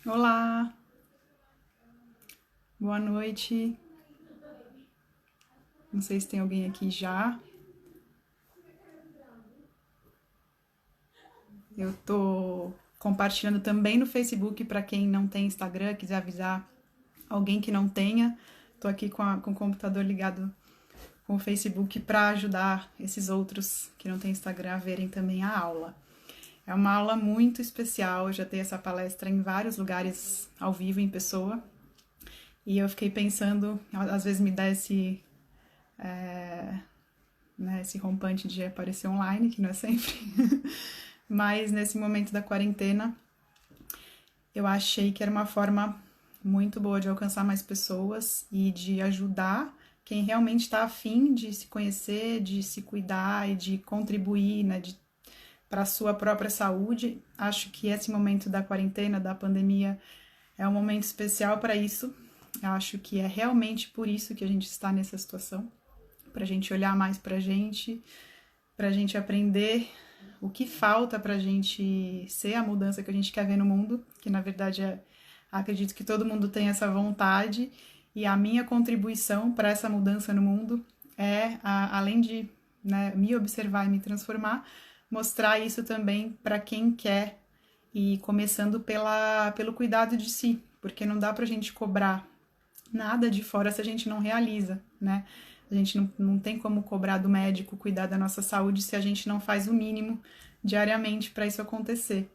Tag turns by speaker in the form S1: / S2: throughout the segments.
S1: Olá, boa noite. Não sei se tem alguém aqui já. Eu tô compartilhando também no Facebook para quem não tem Instagram, quiser avisar alguém que não tenha. Tô aqui com o computador ligado com o Facebook para ajudar esses outros que não têm Instagram a verem também a aula. É uma aula muito especial, eu já dei essa palestra em vários lugares ao vivo, em pessoa, e eu fiquei pensando, às vezes me dá esse rompante de aparecer online, que não é sempre. Mas nesse momento da quarentena, eu achei que era uma forma muito boa de alcançar mais pessoas e de ajudar quem realmente está afim de se conhecer, de se cuidar e de contribuir, né, para a sua própria saúde. Acho que esse momento da quarentena, da pandemia, é um momento especial para isso. Eu acho que é realmente por isso que a gente está nessa situação, para a gente olhar mais para a gente aprender o que falta para a gente ser a mudança que a gente quer ver no mundo, que na verdade acredito que todo mundo tem essa vontade, e a minha contribuição para essa mudança no mundo é, além de, né, me observar e me transformar, mostrar isso também para quem quer, e começando pelo cuidado de si, porque não dá para a gente cobrar nada de fora se a gente não realiza, né? A gente não tem como cobrar do médico cuidar da nossa saúde se a gente não faz o mínimo diariamente para isso acontecer.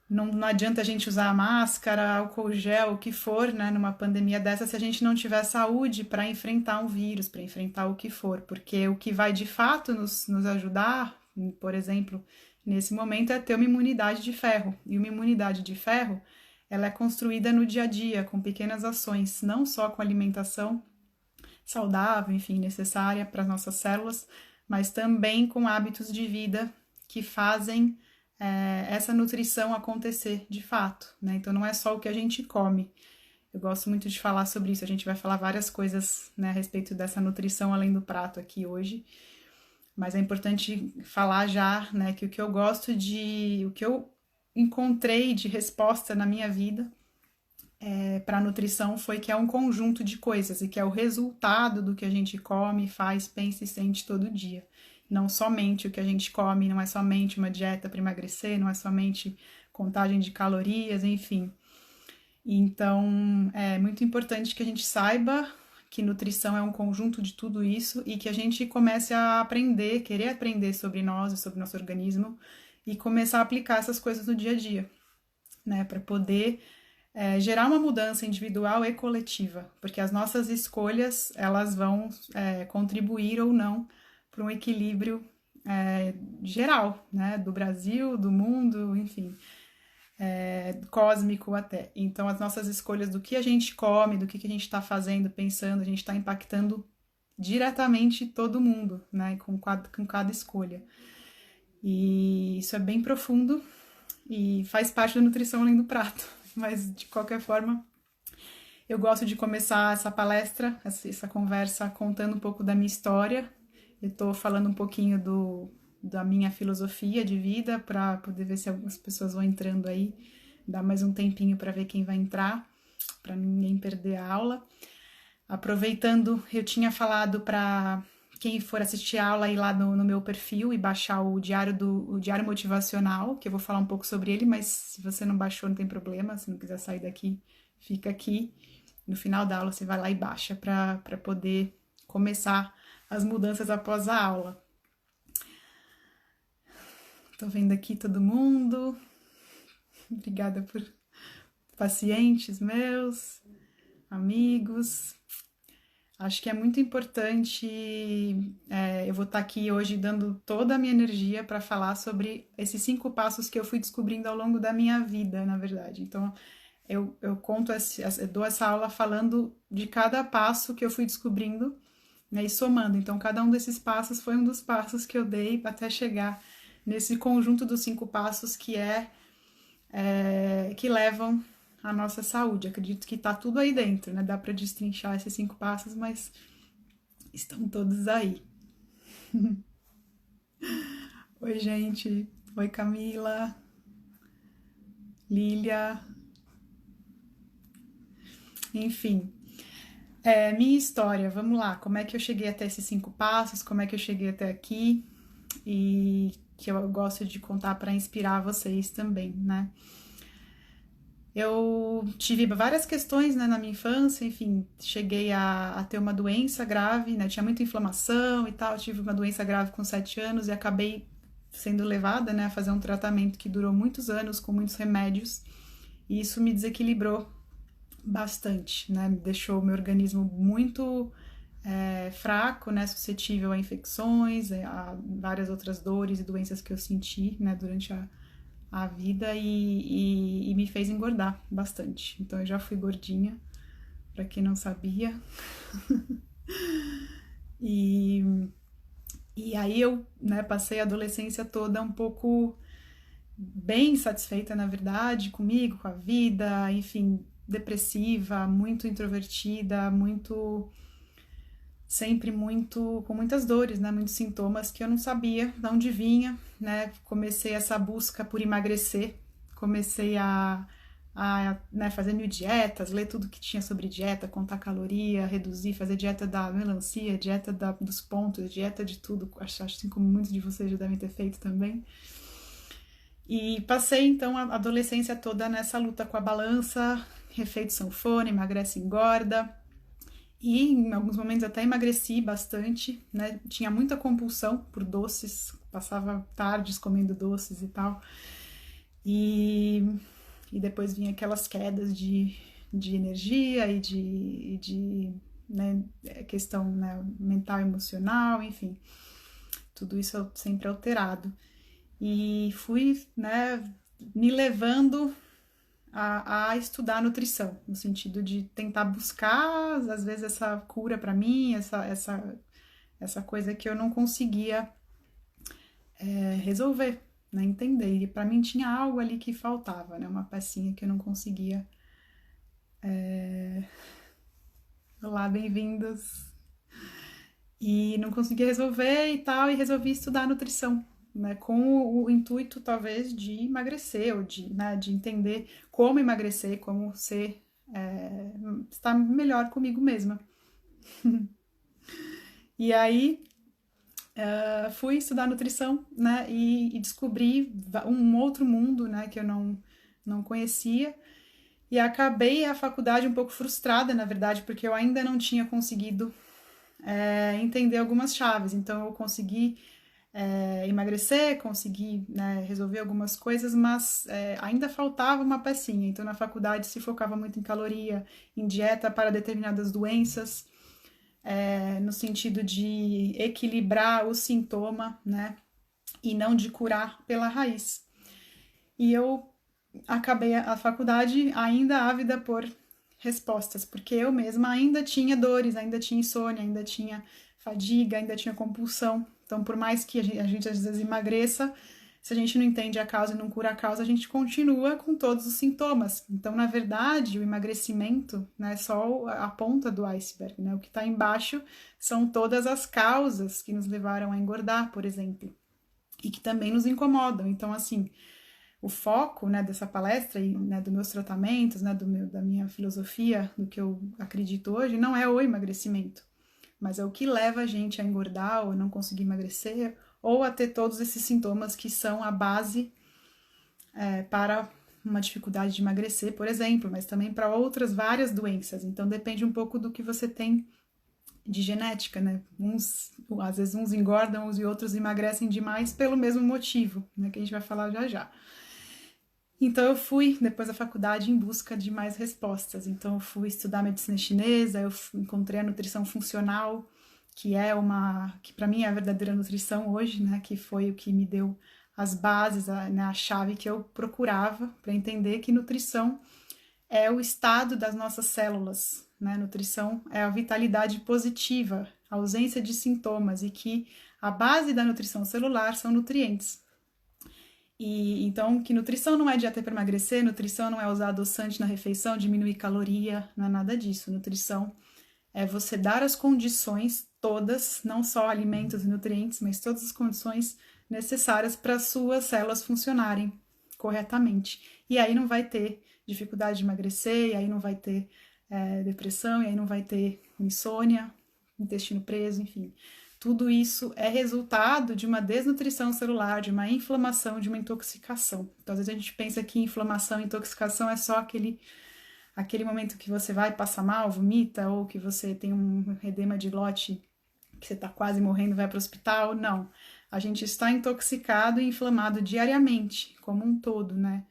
S1: Não adianta a gente usar máscara, álcool gel, o que for, né, numa pandemia dessa, se a gente não tiver saúde para enfrentar um vírus, para enfrentar o que for, porque o que vai de fato nos ajudar, por exemplo, nesse momento, é ter uma imunidade de ferro. E uma imunidade de ferro, ela é construída no dia a dia, com pequenas ações, não só com alimentação saudável, enfim, necessária para as nossas células, mas também com hábitos de vida que fazem essa nutrição acontecer de fato, né? Então não é só o que a gente come. Eu gosto muito de falar sobre isso. A gente vai falar várias coisas, né, a respeito dessa nutrição além do prato aqui hoje. Mas é importante falar já, né, que o que eu encontrei de resposta na minha vida para a nutrição foi que é um conjunto de coisas e que é o resultado do que a gente come, faz, pensa e sente todo dia. Não somente o que a gente come, não é somente uma dieta para emagrecer, não é somente contagem de calorias, enfim. Então, é muito importante que a gente saiba que nutrição é um conjunto de tudo isso e que a gente comece a aprender, querer aprender sobre nós e sobre nosso organismo e começar a aplicar essas coisas no dia a dia, né, para poder gerar uma mudança individual e coletiva, porque as nossas escolhas elas vão contribuir ou não para um equilíbrio geral, né, do Brasil, do mundo, enfim, cósmico até. Então, as nossas escolhas do que a gente come, do que a gente está fazendo, pensando, a gente está impactando diretamente todo mundo, né, com cada escolha. E isso é bem profundo e faz parte da nutrição além do prato. Mas, de qualquer forma, eu gosto de começar essa palestra, essa conversa, contando um pouco da minha história. Eu estou falando um pouquinho da minha filosofia de vida, para poder ver se algumas pessoas vão entrando aí. Dar mais um tempinho para ver quem vai entrar, para ninguém perder a aula. Aproveitando, eu tinha falado para quem for assistir a aula ir lá no meu perfil e baixar o diário motivacional, que eu vou falar um pouco sobre ele, mas se você não baixou, não tem problema, se não quiser sair daqui, fica aqui. No final da aula você vai lá e baixa para poder começar as mudanças após a aula. Tô vendo aqui todo mundo. Obrigada por pacientes meus, amigos. Acho que é muito importante. Eu vou estar aqui hoje dando toda a minha energia para falar sobre esses 5 passos que eu fui descobrindo ao longo da minha vida, na verdade. Então, eu dou essa aula falando de cada passo que eu fui descobrindo, né, e somando. Então, cada um desses passos foi um dos passos que eu dei até chegar nesse conjunto dos 5 passos que levam à nossa saúde. Acredito que tá tudo aí dentro, né? Dá para destrinchar esses 5 passos, mas estão todos aí. Oi, gente. Oi, Camila. Lília. Enfim, minha história, vamos lá. Como é que eu cheguei até esses 5 passos? Como é que eu cheguei até aqui? E que eu gosto de contar para inspirar vocês também, né? Eu tive várias questões, né, na minha infância, enfim, cheguei a ter uma doença grave, né, tinha muita inflamação e tal, tive uma doença grave com 7 anos e acabei sendo levada, né, a fazer um tratamento que durou muitos anos, com muitos remédios, e isso me desequilibrou bastante, né, me deixou o meu organismo muito fraco, né, suscetível a infecções, a várias outras dores e doenças que eu senti, né, durante a vida e me fez engordar bastante. Então eu já fui gordinha, para quem não sabia. e, e aí eu, né, passei a adolescência toda um pouco bem insatisfeita, na verdade, comigo, com a vida, enfim, depressiva, muito introvertida, muito sempre muito com muitas dores, né, muitos sintomas que eu não sabia de onde vinha, né? Comecei essa busca por emagrecer, comecei a né, fazer mil dietas, ler tudo que tinha sobre dieta, contar caloria, reduzir, fazer dieta da melancia, dieta dos pontos, dieta de tudo, acho assim como muitos de vocês já devem ter feito também. E passei então a adolescência toda nessa luta com a balança, efeito sanfona, emagrece, engorda. E em alguns momentos até emagreci bastante, né? Tinha muita compulsão por doces, passava tardes comendo doces e tal. E, e depois vinha aquelas quedas de energia e de né, questão né, mental, emocional, enfim. Tudo isso sempre alterado. E fui né, me levando a estudar nutrição, no sentido de tentar buscar, às vezes, essa cura para mim, essa coisa que eu não conseguia resolver, né, entender. E para mim tinha algo ali que faltava, né, uma pecinha que eu não conseguia. Olá, bem-vindos! E não conseguia resolver e tal, e resolvi estudar nutrição. Né, com o intuito, talvez, de emagrecer, ou né, de entender como emagrecer, como estar melhor comigo mesma. E aí, fui estudar nutrição, né, e descobri um outro mundo, né, que eu não conhecia, e acabei a faculdade um pouco frustrada, na verdade, porque eu ainda não tinha conseguido entender algumas chaves, então eu consegui emagrecer, consegui né, resolver algumas coisas, mas ainda faltava uma pecinha. Então, na faculdade se focava muito em caloria, em dieta para determinadas doenças, no sentido de equilibrar o sintoma, né, e não de curar pela raiz. E eu acabei a faculdade ainda ávida por respostas, porque eu mesma ainda tinha dores, ainda tinha insônia, ainda tinha fadiga, ainda tinha compulsão. Então, por mais que a gente às vezes emagreça, se a gente não entende a causa e não cura a causa, a gente continua com todos os sintomas. Então, na verdade, o emagrecimento né, é só a ponta do iceberg. Né? O que está embaixo são todas as causas que nos levaram a engordar, por exemplo, e que também nos incomodam. Então, assim, o foco né, dessa palestra e né, dos meus tratamentos, né, da minha filosofia, do que eu acredito hoje, não é o emagrecimento, mas é o que leva a gente a engordar ou não conseguir emagrecer ou a ter todos esses sintomas que são a base para uma dificuldade de emagrecer, por exemplo, mas também para outras várias doenças. Então depende um pouco do que você tem de genética, né? Às vezes uns engordam e outros emagrecem demais pelo mesmo motivo, né? Que a gente vai falar já já. Então eu fui, depois da faculdade, em busca de mais respostas. Então eu fui estudar medicina chinesa, eu encontrei a nutrição funcional, que para mim é a verdadeira nutrição hoje, né? Que foi o que me deu as bases, né, a chave que eu procurava para entender que nutrição é o estado das nossas células, né? Nutrição é a vitalidade positiva, a ausência de sintomas e que a base da nutrição celular são nutrientes. E então, que nutrição não é dieta para emagrecer, nutrição não é usar adoçante na refeição, diminuir caloria, não é nada disso. Nutrição é você dar as condições todas, não só alimentos e nutrientes, mas todas as condições necessárias para as suas células funcionarem corretamente. E aí não vai ter dificuldade de emagrecer, e aí não vai ter depressão, e aí não vai ter insônia, intestino preso, enfim. Tudo isso é resultado de uma desnutrição celular, de uma inflamação, de uma intoxicação. Então, às vezes a gente pensa que inflamação e intoxicação é só aquele momento que você vai passar mal, vomita, ou que você tem um edema de glote, que você está quase morrendo, vai para o hospital. Não. A gente está intoxicado e inflamado diariamente, como um todo, né?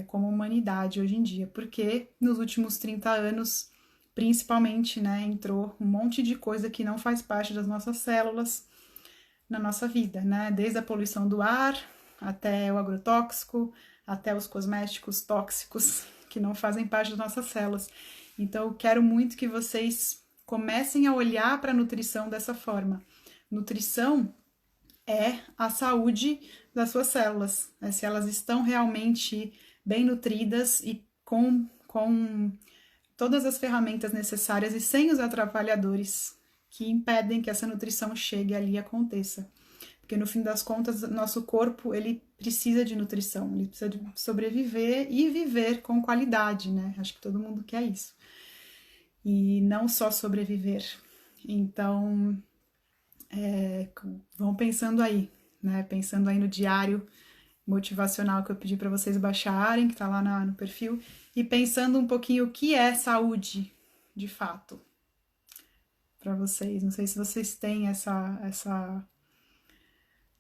S1: Como humanidade hoje em dia. Porque nos últimos 30 anos, principalmente, né, entrou um monte de coisa que não faz parte das nossas células na nossa vida, né? Desde a poluição do ar, até o agrotóxico, até os cosméticos tóxicos que não fazem parte das nossas células. Então, eu quero muito que vocês comecem a olhar para a nutrição dessa forma. Nutrição é a saúde das suas células, né? Se elas estão realmente bem nutridas e com todas as ferramentas necessárias e sem os atrapalhadores que impedem que essa nutrição chegue ali e aconteça. Porque no fim das contas, nosso corpo, ele precisa de nutrição, ele precisa de sobreviver e viver com qualidade, né? Acho que todo mundo quer isso. E não só sobreviver. Então, vão pensando aí, né? Pensando aí no diário motivacional que eu pedi para vocês baixarem, que tá lá no perfil, e pensando um pouquinho o que é saúde, de fato, para vocês. Não sei se vocês têm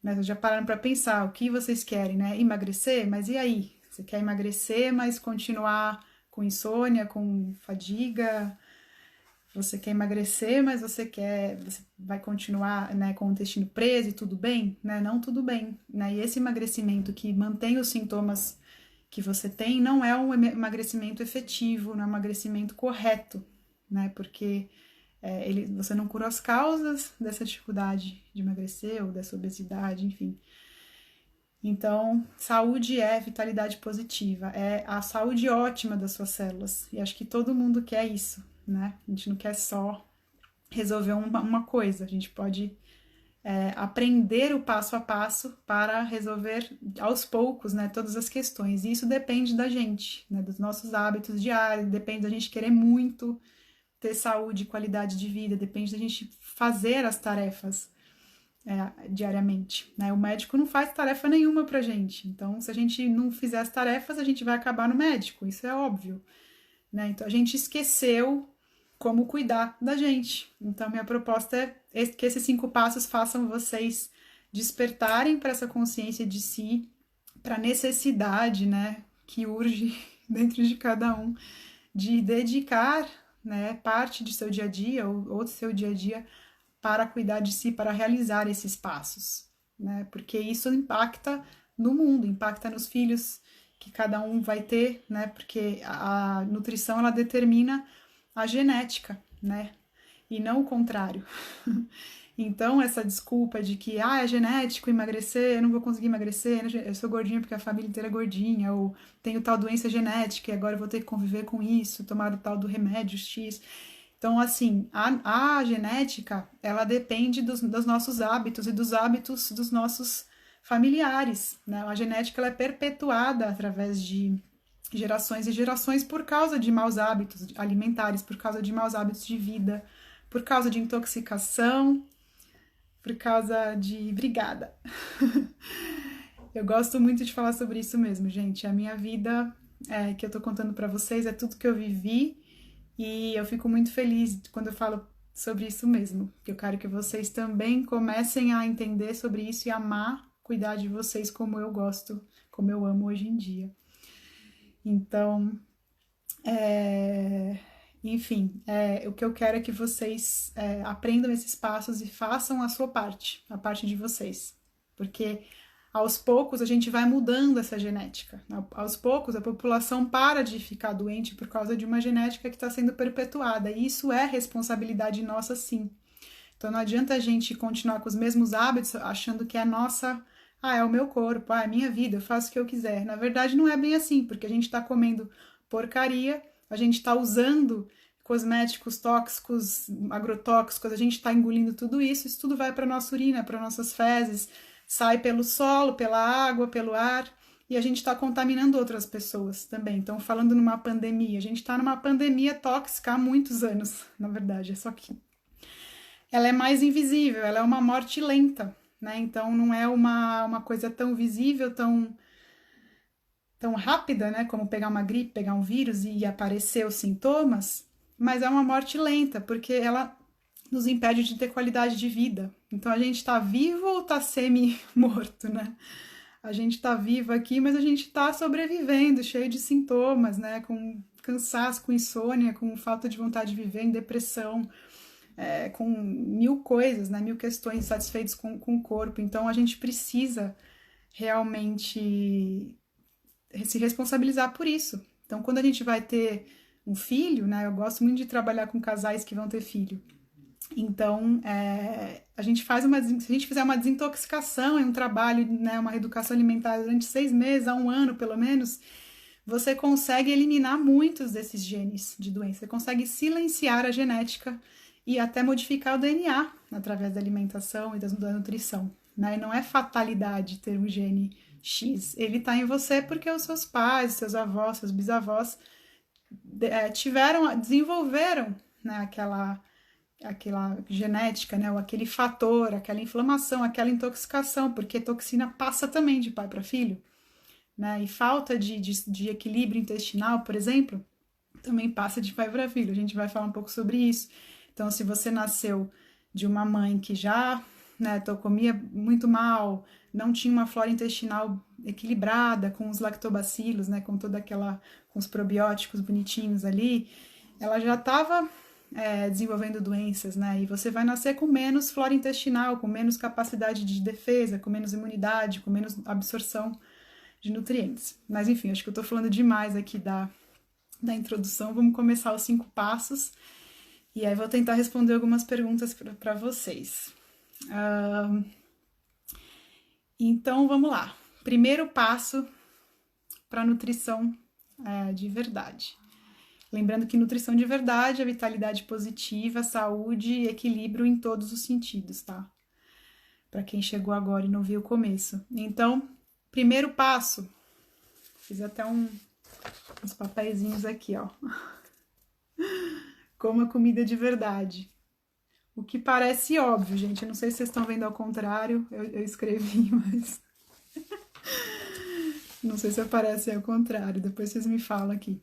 S1: né, já pararam para pensar o que vocês querem, né? Emagrecer? Mas e aí? Você quer emagrecer, mas continuar com insônia, com fadiga? Você quer emagrecer, mas você vai continuar, né, com o intestino preso e tudo bem? Né? Não tudo bem, né? E esse emagrecimento que mantém os sintomas que você tem não é um emagrecimento efetivo, não é um emagrecimento correto, né? Porque você não cura as causas dessa dificuldade de emagrecer ou dessa obesidade, enfim. Então, saúde é vitalidade positiva, é a saúde ótima das suas células. E acho que todo mundo quer isso, né? A gente não quer só resolver uma coisa, a gente pode aprender o passo a passo para resolver aos poucos, né, todas as questões. E isso depende da gente, né, dos nossos hábitos diários, depende da gente querer muito ter saúde e qualidade de vida, depende da gente fazer as tarefas diariamente, né? O médico não faz tarefa nenhuma pra gente, então se a gente não fizer as tarefas, a gente vai acabar no médico, isso é óbvio, né? Então a gente esqueceu como cuidar da gente. Então minha proposta é que esses 5 passos façam vocês despertarem para essa consciência de si, para a necessidade, né, que urge dentro de cada um de dedicar, né, parte de seu dia a dia ou do seu dia a dia para cuidar de si, para realizar esses passos, né? Porque isso impacta no mundo, impacta nos filhos que cada um vai ter, né? Porque a nutrição, ela determina a genética, né? E não o contrário. Então, essa desculpa de que, é genético emagrecer, eu não vou conseguir emagrecer, eu sou gordinha porque a família inteira é gordinha, ou tenho tal doença genética e agora eu vou ter que conviver com isso, tomar o tal do remédio X. Então, assim, a genética, ela depende dos nossos hábitos e dos hábitos dos nossos familiares, né? A genética, ela é perpetuada através de gerações e gerações por causa de maus hábitos alimentares, por causa de maus hábitos de vida, por causa de intoxicação, por causa de... Obrigada! Eu gosto muito de falar sobre isso mesmo, gente. A minha vida que eu tô contando pra vocês é tudo que eu vivi. E eu fico muito feliz quando eu falo sobre isso mesmo, porque eu quero que vocês também comecem a entender sobre isso e amar cuidar de vocês como eu gosto, como eu amo hoje em dia. Então, enfim, o que eu quero é que vocês aprendam esses passos e façam a sua parte, a parte de vocês, porque aos poucos a gente vai mudando essa genética. Aos poucos a população para de ficar doente por causa de uma genética que está sendo perpetuada. E isso é responsabilidade nossa, sim. Então não adianta a gente continuar com os mesmos hábitos achando que é nossa, é o meu corpo, é a minha vida, eu faço o que eu quiser. Na verdade não é bem assim, porque a gente está comendo porcaria, a gente está usando cosméticos tóxicos, agrotóxicos, a gente está engolindo tudo isso tudo vai para nossa urina, para nossas fezes, sai pelo solo, pela água, pelo ar, e a gente está contaminando outras pessoas também. Então, falando numa pandemia, a gente está numa pandemia tóxica há muitos anos, na verdade, é só que ela é mais invisível, ela é uma morte lenta, né? Então, não é uma coisa tão visível, tão rápida, né? Como pegar uma gripe, pegar um vírus e aparecer os sintomas, mas é uma morte lenta, porque ela nos impede de ter qualidade de vida. Então, a gente está vivo ou está semi-morto, né? A gente está vivo aqui, mas a gente está sobrevivendo, cheio de sintomas, né? Com cansaço, com insônia, com falta de vontade de viver, em depressão, com mil coisas, né? Mil questões insatisfeitas com o corpo. Então, a gente precisa realmente se responsabilizar por isso. Então, quando a gente vai ter um filho, né? Eu gosto muito de trabalhar com casais que vão ter filho. Então, a gente se a gente fizer uma desintoxicação em um trabalho, né, uma reeducação alimentar durante 6 meses, a 1 ano pelo menos, você consegue eliminar muitos desses genes de doença. Você consegue silenciar a genética e até modificar o DNA através da alimentação e da nutrição. Né? E não é fatalidade ter um gene X. Ele está em você porque os seus pais, seus avós, seus bisavós desenvolveram, né, aquela genética, né, ou aquele fator, aquela inflamação, aquela intoxicação, porque toxina passa também de pai para filho, né, e falta de equilíbrio intestinal, por exemplo, também passa de pai para filho. A gente vai falar um pouco sobre isso. Então, se você nasceu de uma mãe que já, né, comia muito mal, não tinha uma flora intestinal equilibrada com os lactobacilos, né, com com os probióticos bonitinhos ali, ela já estava desenvolvendo doenças, né? E você vai nascer com menos flora intestinal, com menos capacidade de defesa, com menos imunidade, com menos absorção de nutrientes. Mas enfim, acho que eu tô falando demais aqui da introdução. Vamos começar os 5 passos e aí vou tentar responder algumas perguntas para vocês. Então vamos lá. Primeiro passo para nutrição de verdade. Lembrando que nutrição de verdade é vitalidade positiva, saúde e equilíbrio em todos os sentidos, tá? Para quem chegou agora e não viu o começo. Então, primeiro passo, fiz até uns papeizinhos aqui, ó. Coma comida de verdade. O que parece óbvio, gente. Eu não sei se vocês estão vendo ao contrário, eu escrevi, mas não sei se aparece ao contrário, depois vocês me falam aqui.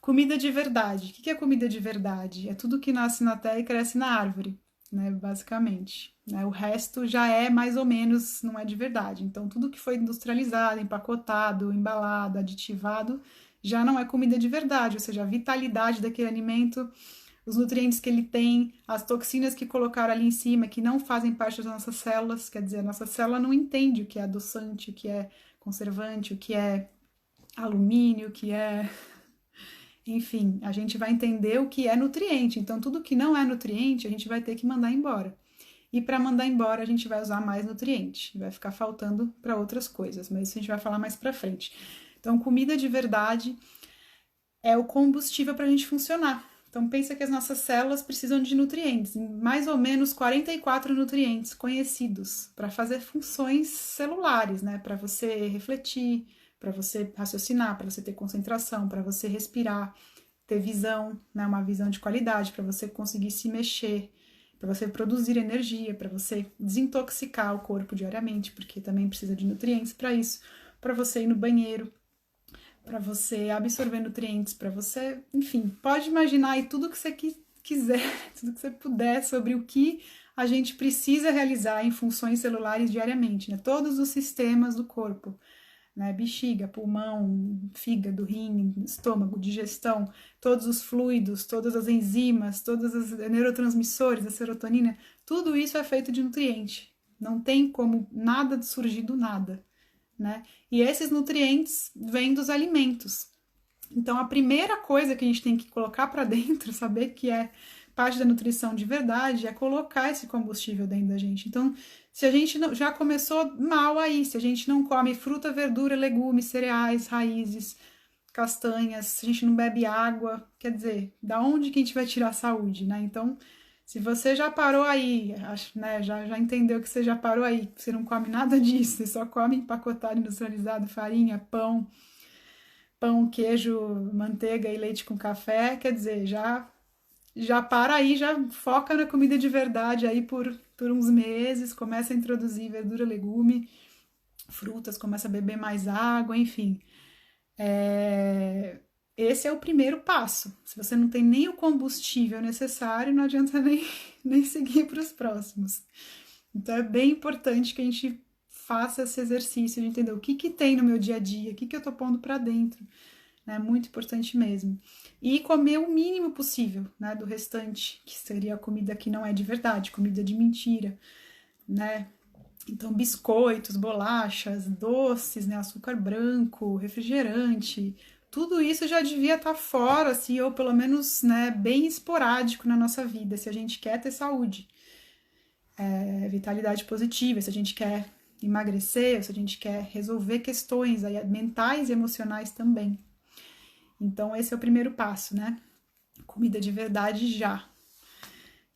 S1: Comida de verdade. O que é comida de verdade? É tudo que nasce na terra e cresce na árvore, né? Basicamente. Né? O resto já é mais ou menos, não é de verdade. Então, tudo que foi industrializado, empacotado, embalado, aditivado, já não é comida de verdade. Ou seja, a vitalidade daquele alimento, os nutrientes que ele tem, as toxinas que colocaram ali em cima, que não fazem parte das nossas células. Quer dizer, a nossa célula não entende o que é adoçante, o que é conservante, o que é alumínio, o que é... Enfim, a gente vai entender o que é nutriente. Então, tudo que não é nutriente, a gente vai ter que mandar embora. E para mandar embora, a gente vai usar mais nutriente. Vai ficar faltando para outras coisas, mas isso a gente vai falar mais para frente. Então, comida de verdade é o combustível para a gente funcionar. Então, pensa que as nossas células precisam de nutrientes, mais ou menos 44 nutrientes conhecidos para fazer funções celulares, né? Para você refletir, para você raciocinar, para você ter concentração, para você respirar, ter visão, né, uma visão de qualidade, para você conseguir se mexer, para você produzir energia, para você desintoxicar o corpo diariamente, porque também precisa de nutrientes para isso, para você ir no banheiro, para você absorver nutrientes, para você, enfim, pode imaginar aí tudo que você quiser, tudo que você puder sobre o que a gente precisa realizar em funções celulares diariamente, né? Todos os sistemas do corpo. Né, bexiga, pulmão, fígado, rim, estômago, digestão, todos os fluidos, todas as enzimas, todos os neurotransmissores, a serotonina, tudo isso é feito de nutriente. Não tem como nada surgir do nada, né? E esses nutrientes vêm dos alimentos. Então, a primeira coisa que a gente tem que colocar para dentro, saber que é parte da nutrição de verdade, é colocar esse combustível dentro da gente. Então, se a gente não, já começou mal aí, se a gente não come fruta, verdura, legumes, cereais, raízes, castanhas, se a gente não bebe água, quer dizer, da onde que a gente vai tirar a saúde, né? Então, Se você já parou aí, acho, né, já entendeu que você já parou aí, você não come nada disso, você só come empacotado, industrializado, farinha, pão, queijo, manteiga e leite com café, quer dizer, já para aí, já foca na comida de verdade aí por uns meses, começa a introduzir verdura, legume, frutas, começa a beber mais água, enfim. Esse é o primeiro passo. Se você não tem nem o combustível necessário, não adianta nem seguir para os próximos. Então é bem importante que a gente faça esse exercício de entender o que tem no meu dia a dia, o que eu tô pondo para dentro. É muito importante mesmo. E comer o mínimo possível, né, do restante, que seria a comida que não é de verdade, comida de mentira, né? Então, biscoitos, bolachas, doces, né, açúcar branco, refrigerante, tudo isso já devia estar fora, assim, ou pelo menos, né, bem esporádico na nossa vida, se a gente quer ter saúde, vitalidade positiva, se a gente quer emagrecer, se a gente quer resolver questões aí, mentais e emocionais também. Então, esse é o primeiro passo, né? Comida de verdade já.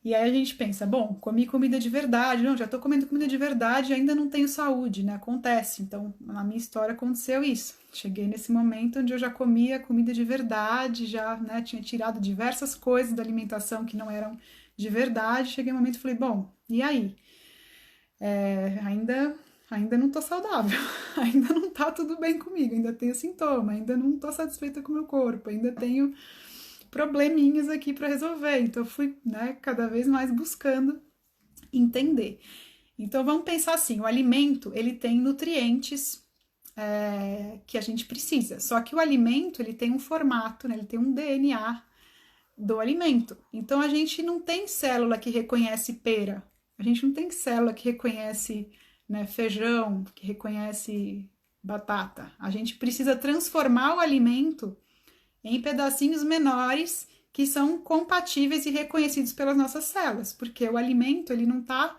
S1: E aí a gente pensa, bom, comi comida de verdade, não, já tô comendo comida de verdade e ainda não tenho saúde, né? Acontece. Então, na minha história aconteceu isso. Cheguei nesse momento onde eu já comia comida de verdade, já, né, tinha tirado diversas coisas da alimentação que não eram de verdade. Cheguei no momento e falei, bom, e aí? Ainda não tô saudável, ainda não tá tudo bem comigo, ainda tenho sintoma, ainda não tô satisfeita com o meu corpo, ainda tenho probleminhas aqui para resolver. Então, eu fui, né, cada vez mais buscando entender. Então, vamos pensar assim: o alimento ele tem nutrientes que a gente precisa. Só que o alimento ele tem um formato, né, ele tem um DNA do alimento. Então, a gente não tem célula que reconhece pera, a gente não tem célula que reconhece, né, feijão, que reconhece batata. A gente precisa transformar o alimento em pedacinhos menores que são compatíveis e reconhecidos pelas nossas células, porque o alimento ele não está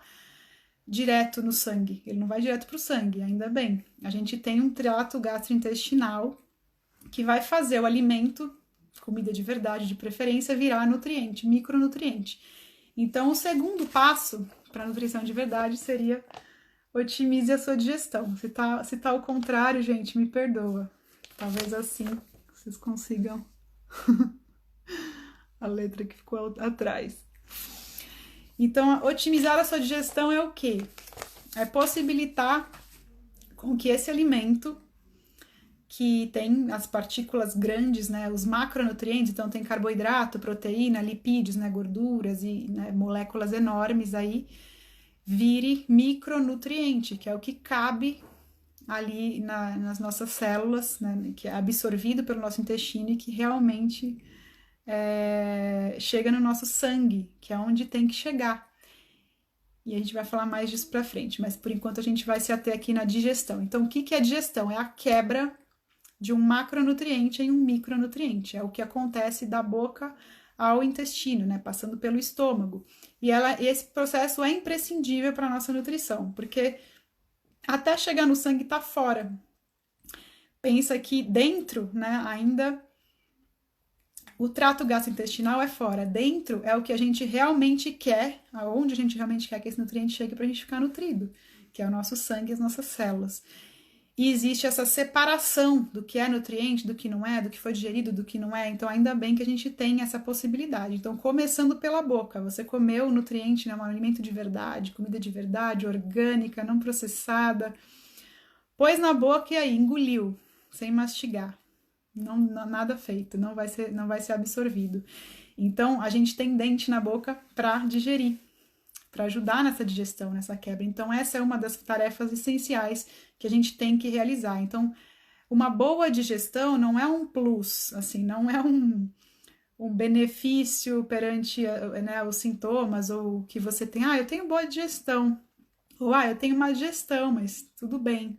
S1: direto no sangue, ele não vai direto para o sangue, ainda bem. A gente tem um trato gastrointestinal que vai fazer o alimento, comida de verdade, de preferência, virar nutriente, micronutriente. Então, o segundo passo para a nutrição de verdade seria otimize a sua digestão. Se tá ao contrário, gente, me perdoa. Talvez assim vocês consigam a letra que ficou atrás. Então, otimizar a sua digestão é o quê? É possibilitar com que esse alimento, que tem as partículas grandes, né, os macronutrientes, então tem carboidrato, proteína, lipídios, né, gorduras e, né, moléculas enormes aí, vire micronutriente, que é o que cabe ali nas nossas células, né, que é absorvido pelo nosso intestino e que realmente chega no nosso sangue, que é onde tem que chegar. E a gente vai falar mais disso pra frente, mas por enquanto a gente vai se ater aqui na digestão. Então, o que é a digestão? É a quebra de um macronutriente em um micronutriente. É o que acontece da boca ao intestino, né, passando pelo estômago. E esse processo é imprescindível para a nossa nutrição, porque até chegar no sangue tá fora. Pensa que dentro, né, ainda o trato gastrointestinal é fora. Dentro é o que a gente realmente quer, aonde a gente realmente quer que esse nutriente chegue para a gente ficar nutrido, que é o nosso sangue e as nossas células. E existe essa separação do que é nutriente, do que não é, do que foi digerido, do que não é. Então, ainda bem que a gente tem essa possibilidade. Então, começando pela boca, você comeu o nutriente, né, um alimento de verdade, comida de verdade, orgânica, não processada, pôs na boca e aí engoliu, sem mastigar. Nada feito, não vai ser absorvido. Então, a gente tem dente na boca para digerir, para ajudar nessa digestão, nessa quebra. Então, essa é uma das tarefas essenciais que a gente tem que realizar. Então, uma boa digestão não é um plus, assim, não é um benefício perante, né, os sintomas ou que você tem, eu tenho boa digestão, ou eu tenho má digestão, mas tudo bem.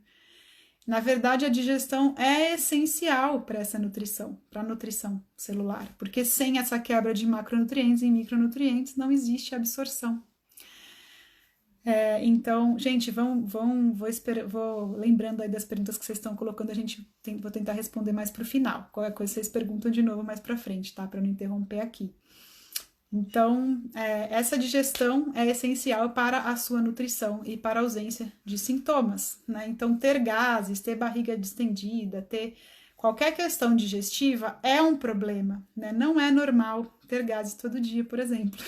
S1: Na verdade, a digestão é essencial para essa nutrição, para a nutrição celular, porque sem essa quebra de macronutrientes e micronutrientes não existe absorção. Então, gente, vou lembrando aí das perguntas que vocês estão colocando, vou tentar responder mais para o final. Qualquer coisa vocês perguntam de novo mais para frente, tá? Para não interromper aqui. Então, essa digestão é essencial para a sua nutrição e para a ausência de sintomas, né? Então, ter gases, ter barriga distendida, ter qualquer questão digestiva é um problema, né? Não é normal ter gases todo dia, por exemplo.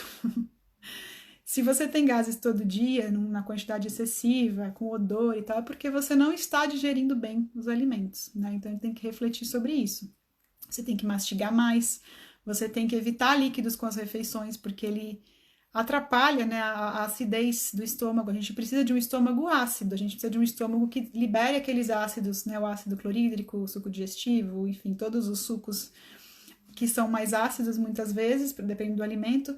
S1: Se você tem gases todo dia, na quantidade excessiva, com odor e tal, é porque você não está digerindo bem os alimentos, né? Então, tem que refletir sobre isso. Você tem que mastigar mais, você tem que evitar líquidos com as refeições, porque ele atrapalha, né, a acidez do estômago. A gente precisa de um estômago ácido, a gente precisa de um estômago que libere aqueles ácidos, né, o ácido clorídrico, o suco digestivo, enfim, todos os sucos que são mais ácidos muitas vezes, dependendo do alimento.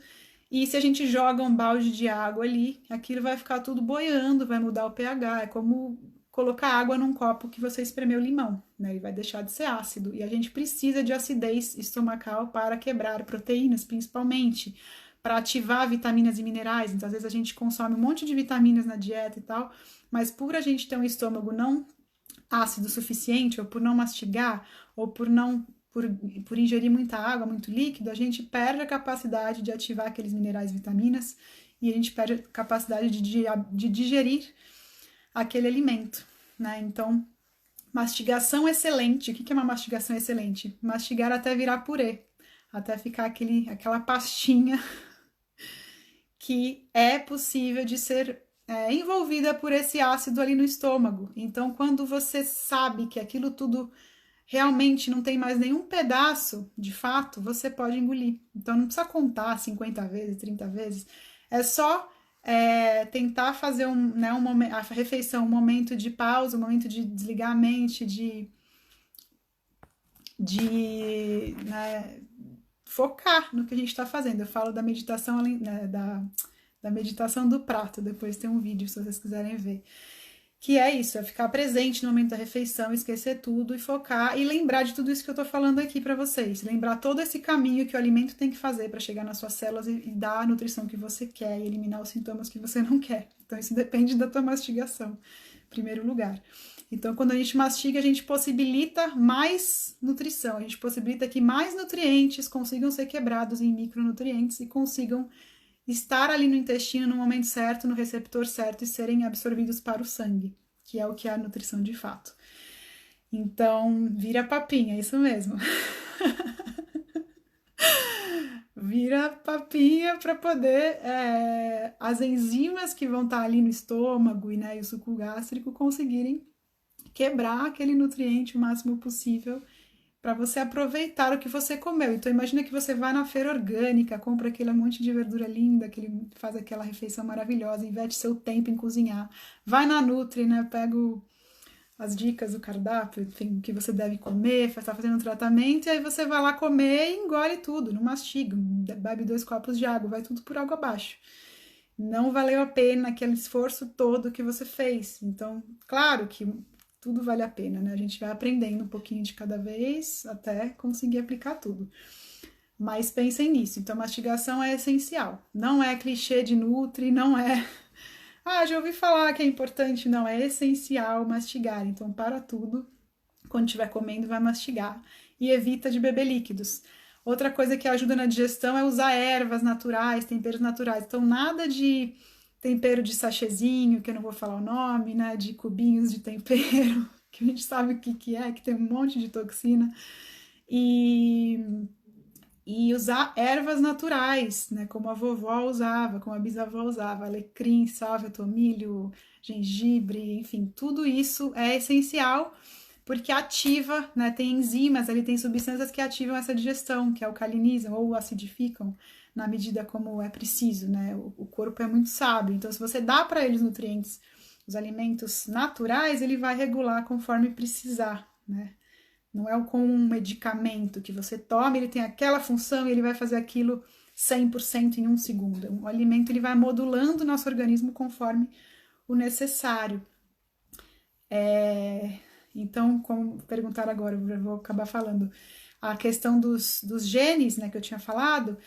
S1: E se a gente joga um balde de água ali, aquilo vai ficar tudo boiando, vai mudar o pH. É como colocar água num copo que você espremeu limão, né? Ele vai deixar de ser ácido. E a gente precisa de acidez estomacal para quebrar proteínas, principalmente, para ativar vitaminas e minerais. Então, às vezes a gente consome um monte de vitaminas na dieta e tal, mas por a gente ter um estômago não ácido o suficiente, ou por não mastigar, ou por ingerir muita água, muito líquido, a gente perde a capacidade de ativar aqueles minerais e vitaminas e a gente perde a capacidade de digerir aquele alimento, né? Então, mastigação excelente. O que é uma mastigação excelente? Mastigar até virar purê, até ficar aquela pastinha que é possível de ser envolvida por esse ácido ali no estômago. Então, quando você sabe que aquilo tudo realmente não tem mais nenhum pedaço, de fato, você pode engolir. Então, não precisa contar 50 vezes, 30 vezes. É só tentar fazer a refeição, um momento de pausa, um momento de desligar a mente, né, focar no que a gente está fazendo. Eu falo da meditação, né, da meditação do prato, depois tem um vídeo se vocês quiserem ver. Que é isso, é ficar presente no momento da refeição, esquecer tudo e focar e lembrar de tudo isso que eu tô falando aqui para vocês. Lembrar todo esse caminho que o alimento tem que fazer para chegar nas suas células e dar a nutrição que você quer e eliminar os sintomas que você não quer. Então, isso depende da tua mastigação, em primeiro lugar. Então, quando a gente mastiga, a gente possibilita mais nutrição, a gente possibilita que mais nutrientes consigam ser quebrados em micronutrientes e consigam estar ali no intestino no momento certo, no receptor certo e serem absorvidos para o sangue, que é o que é a nutrição de fato. Então, vira papinha, é isso mesmo. Vira papinha para poder as enzimas que vão estar ali no estômago e, né, e o suco gástrico conseguirem quebrar aquele nutriente o máximo possível para você aproveitar o que você comeu. Então imagina que você vai na feira orgânica, compra aquele monte de verdura linda, faz aquela refeição maravilhosa, investe seu tempo em cozinhar. Vai na Nutri, né? Pega as dicas do cardápio, enfim, o que você deve comer, está fazendo um tratamento, e aí você vai lá comer e engole tudo, não mastiga, bebe 2 copos de água, vai tudo por água abaixo. Não valeu a pena aquele esforço todo que você fez. Então, claro que tudo vale a pena, né? A gente vai aprendendo um pouquinho de cada vez até conseguir aplicar tudo. Mas pensem nisso. Então, mastigação é essencial. Não é clichê de Nutri, não é. Ah, já ouvi falar que é importante. Não, é essencial mastigar. Então, para tudo. Quando estiver comendo, vai mastigar. E evita de beber líquidos. Outra coisa que ajuda na digestão é usar ervas naturais, temperos naturais. Então, nada de tempero de sachêzinho, que eu não vou falar o nome, né? De cubinhos de tempero, que a gente sabe o que é, que tem um monte de toxina. E usar ervas naturais, né? Como a vovó usava, como a bisavó usava, alecrim, sálvia, tomilho, gengibre, enfim, tudo isso é essencial porque ativa, né? Tem enzimas, ali tem substâncias que ativam essa digestão, que alcalinizam ou acidificam na medida como é preciso, né? O corpo é muito sábio, então se você dá para ele os nutrientes, os alimentos naturais, ele vai regular conforme precisar, né? Não é como um medicamento que você toma, ele tem aquela função e ele vai fazer aquilo 100% em 1 segundo. O alimento ele vai modulando o nosso organismo conforme o necessário. Então, como perguntaram agora, eu vou acabar falando, a questão dos genes, né, que eu tinha falado,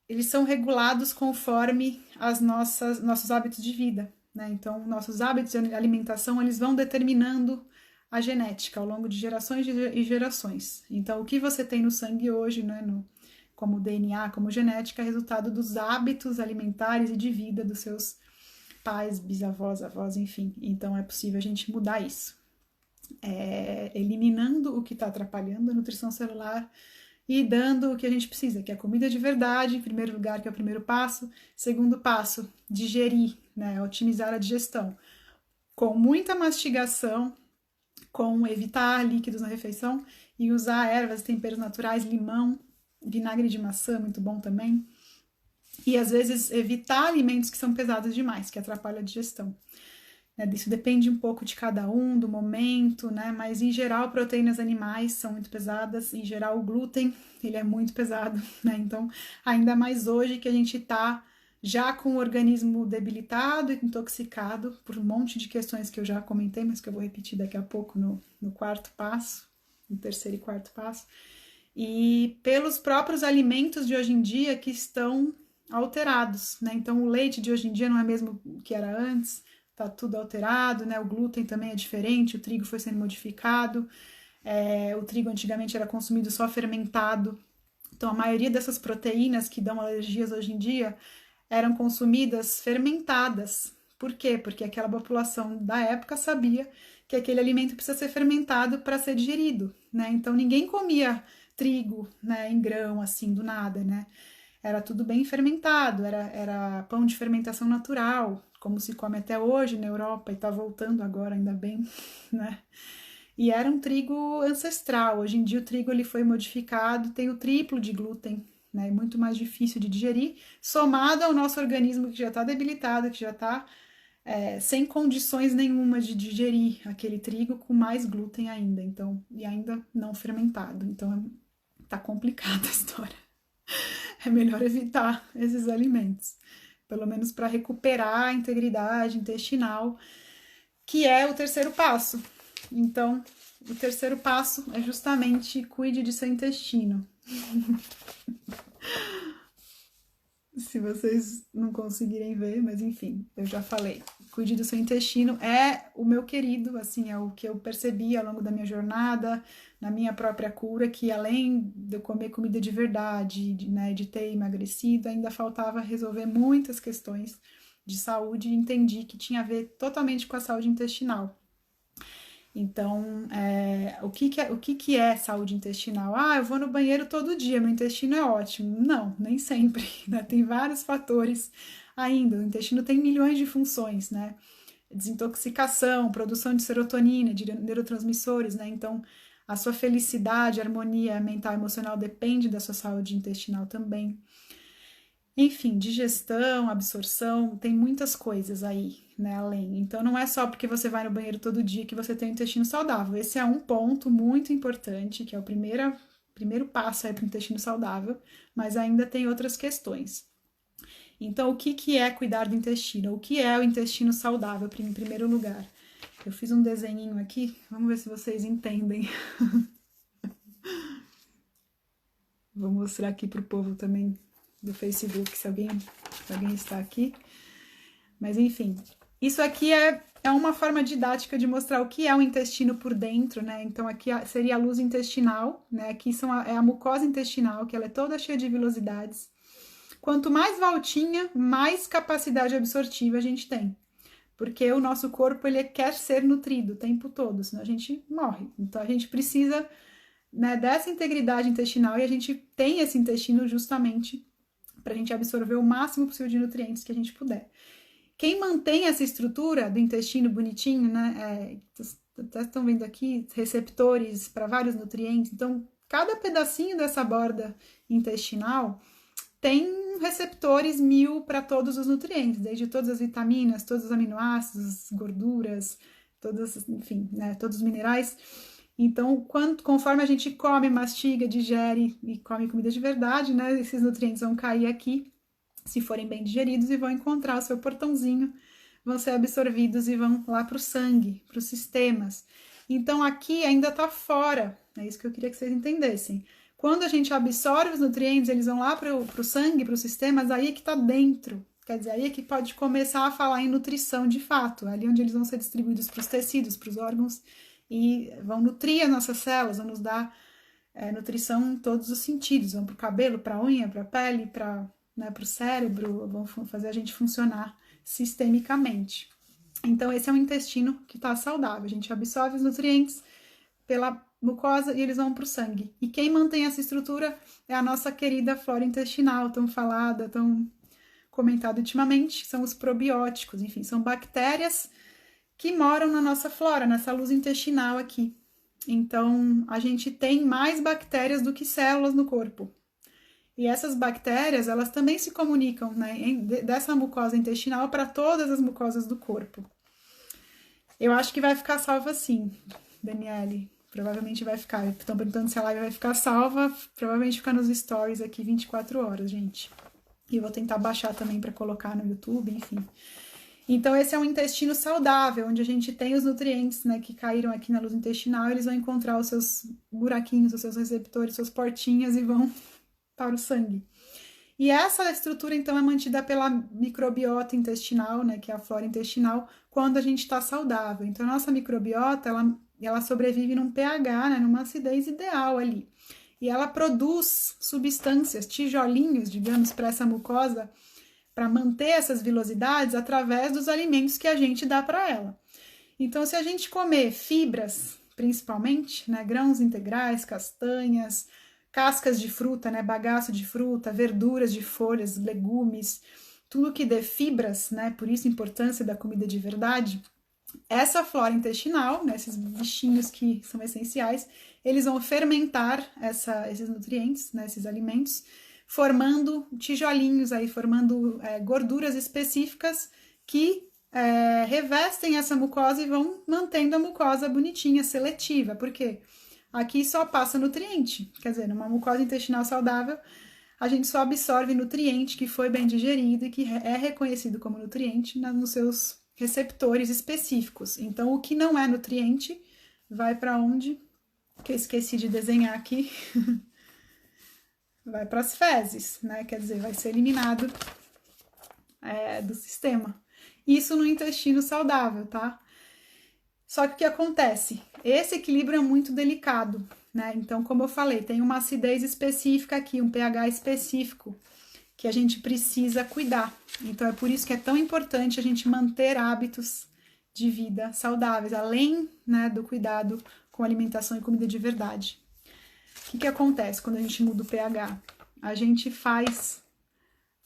S1: eles são regulados conforme nossos hábitos de vida, né? Então, nossos hábitos de alimentação, eles vão determinando a genética ao longo de gerações e gerações. Então, o que você tem no sangue hoje, né, como DNA, como genética, é resultado dos hábitos alimentares e de vida dos seus pais, bisavós, avós, enfim. Então é possível a gente mudar isso. Eliminando o que está atrapalhando a nutrição celular e dando o que a gente precisa, que é comida de verdade, em primeiro lugar, que é o primeiro passo. Segundo passo, digerir, né? Otimizar a digestão. Com muita mastigação, com evitar líquidos na refeição e usar ervas, temperos naturais, limão, vinagre de maçã, muito bom também. E às vezes evitar alimentos que são pesados demais, que atrapalham a digestão. Isso depende um pouco de cada um, do momento, né? Mas em geral, proteínas animais são muito pesadas, em geral o glúten, ele é muito pesado, né? Então, ainda mais hoje que a gente tá já com o organismo debilitado e intoxicado por um monte de questões que eu já comentei, mas que eu vou repetir daqui a pouco no quarto passo, no terceiro e quarto passo, e pelos próprios alimentos de hoje em dia que estão alterados, né? Então, o leite de hoje em dia não é mesmo o que era antes, tá tudo alterado, né? O glúten também é diferente, o trigo foi sendo modificado, o trigo antigamente era consumido só fermentado, então a maioria dessas proteínas que dão alergias hoje em dia eram consumidas fermentadas. Por quê? Porque aquela população da época sabia que aquele alimento precisa ser fermentado para ser digerido, né? Então ninguém comia trigo, né, em grão, assim, do nada, né? Era tudo bem fermentado, era pão de fermentação natural, como se come até hoje na Europa e tá voltando agora, ainda bem, né? E era um trigo ancestral. Hoje em dia o trigo ele foi modificado, tem o triplo de glúten, né? É muito mais difícil de digerir, somado ao nosso organismo que já está debilitado, que já está sem condições nenhuma de digerir aquele trigo com mais glúten ainda, então, e ainda não fermentado. Então tá complicada a história. É melhor evitar esses alimentos, pelo menos para recuperar a integridade intestinal, que é o terceiro passo. Então, o terceiro passo é justamente cuide de seu intestino. Se vocês não conseguirem ver, mas enfim, eu já falei. Cuide do seu intestino é o meu querido, assim, é o que eu percebi ao longo da minha jornada, na minha própria cura, que além de eu comer comida de verdade, né, de ter emagrecido, ainda faltava resolver muitas questões de saúde e entendi que tinha a ver totalmente com a saúde intestinal. Então, o que é saúde intestinal? Ah, eu vou no banheiro todo dia, meu intestino é ótimo. Não, nem sempre, né? Tem vários fatores ainda. O intestino tem milhões de funções, né? Desintoxicação, produção de serotonina, de neurotransmissores, né? Então, a sua felicidade, harmonia mental e emocional depende da sua saúde intestinal também. Enfim, digestão, absorção, tem muitas coisas aí, né, além. Então, não é só porque você vai no banheiro todo dia que você tem um intestino saudável. Esse é um ponto muito importante, que é o primeiro passo para o intestino saudável, mas ainda tem outras questões. Então, o que é cuidar do intestino? O que é o intestino saudável, em primeiro lugar? Eu fiz um desenhinho aqui, vamos ver se vocês entendem. Vou mostrar aqui para o povo também do Facebook, se alguém está aqui. Mas enfim, isso aqui é uma forma didática de mostrar o que é o intestino por dentro, né? Então aqui seria a luz intestinal, né? Aqui é a mucosa intestinal, que ela é toda cheia de vilosidades. Quanto mais voltinha, mais capacidade absortiva a gente tem. Porque o nosso corpo, ele quer ser nutrido o tempo todo, senão a gente morre. Então a gente precisa, né, dessa integridade intestinal e a gente tem esse intestino justamente para a gente absorver o máximo possível de nutrientes que a gente puder. Quem mantém essa estrutura do intestino bonitinho, né? Até estão vendo aqui receptores para vários nutrientes. Então, cada pedacinho dessa borda intestinal tem receptores 1000 para todos os nutrientes, desde todas as vitaminas, todos os aminoácidos, gorduras, enfim, né, todos os minerais. Então, conforme a gente come, mastiga, digere e come comida de verdade, né, esses nutrientes vão cair aqui, se forem bem digeridos, e vão encontrar o seu portãozinho, vão ser absorvidos e vão lá para o sangue, para os sistemas. Então, aqui ainda está fora, é isso que eu queria que vocês entendessem. Quando a gente absorve os nutrientes, eles vão lá para o sangue, para os sistemas, aí é que está dentro. Quer dizer, aí é que pode começar a falar em nutrição de fato, ali onde eles vão ser distribuídos para os tecidos, para os órgãos, e vão nutrir as nossas células, vão nos dar nutrição em todos os sentidos, vão para o cabelo, para a unha, para a pele, para, né, o cérebro, vão fazer a gente funcionar sistemicamente. Então, esse é um intestino que está saudável, a gente absorve os nutrientes pela mucosa e eles vão para o sangue. E quem mantém essa estrutura é a nossa querida flora intestinal, tão falada, tão comentada ultimamente, são os probióticos, enfim, são bactérias que moram na nossa flora, nessa luz intestinal aqui. Então, a gente tem mais bactérias do que células no corpo. E essas bactérias, elas também se comunicam, né, dessa mucosa intestinal para todas as mucosas do corpo. Eu acho que vai ficar salva sim, Daniele. Provavelmente vai ficar. Estão perguntando se a live vai ficar salva. Provavelmente fica nos stories aqui 24 horas, gente. E eu vou tentar baixar também para colocar no YouTube, enfim. Então, esse é um intestino saudável, onde a gente tem os nutrientes, né, que caíram aqui na luz intestinal, eles vão encontrar os seus buraquinhos, os seus receptores, suas portinhas e vão para o sangue. E essa estrutura, então, é mantida pela microbiota intestinal, né, que é a flora intestinal, quando a gente está saudável. Então, a nossa microbiota, ela sobrevive num pH, né, numa acidez ideal ali. E ela produz substâncias, tijolinhos, digamos, para essa mucosa, para manter essas vilosidades através dos alimentos que a gente dá para ela. Então, se a gente comer fibras, principalmente, né, grãos integrais, castanhas, cascas de fruta, né, bagaço de fruta, verduras de folhas, legumes, tudo que dê fibras, né, por isso a importância da comida de verdade, essa flora intestinal, né, esses bichinhos que são essenciais, eles vão fermentar esses nutrientes, né, esses alimentos, formando tijolinhos aí, formando gorduras específicas que revestem essa mucosa e vão mantendo a mucosa bonitinha, seletiva. Por quê? Aqui só passa nutriente, quer dizer, numa mucosa intestinal saudável, a gente só absorve nutriente que foi bem digerido e que é reconhecido como nutriente nos seus receptores específicos. Então, o que não é nutriente vai para onde? Que eu esqueci de desenhar aqui. Vai para as fezes, né? Quer dizer, vai ser eliminado do sistema. Isso no intestino saudável, tá? Só que o que acontece? Esse equilíbrio é muito delicado, né? Então, como eu falei, tem uma acidez específica aqui, um pH específico que a gente precisa cuidar. Então, é por isso que é tão importante a gente manter hábitos de vida saudáveis, além, né, do cuidado com alimentação e comida de verdade. O que acontece quando a gente muda o pH? A gente faz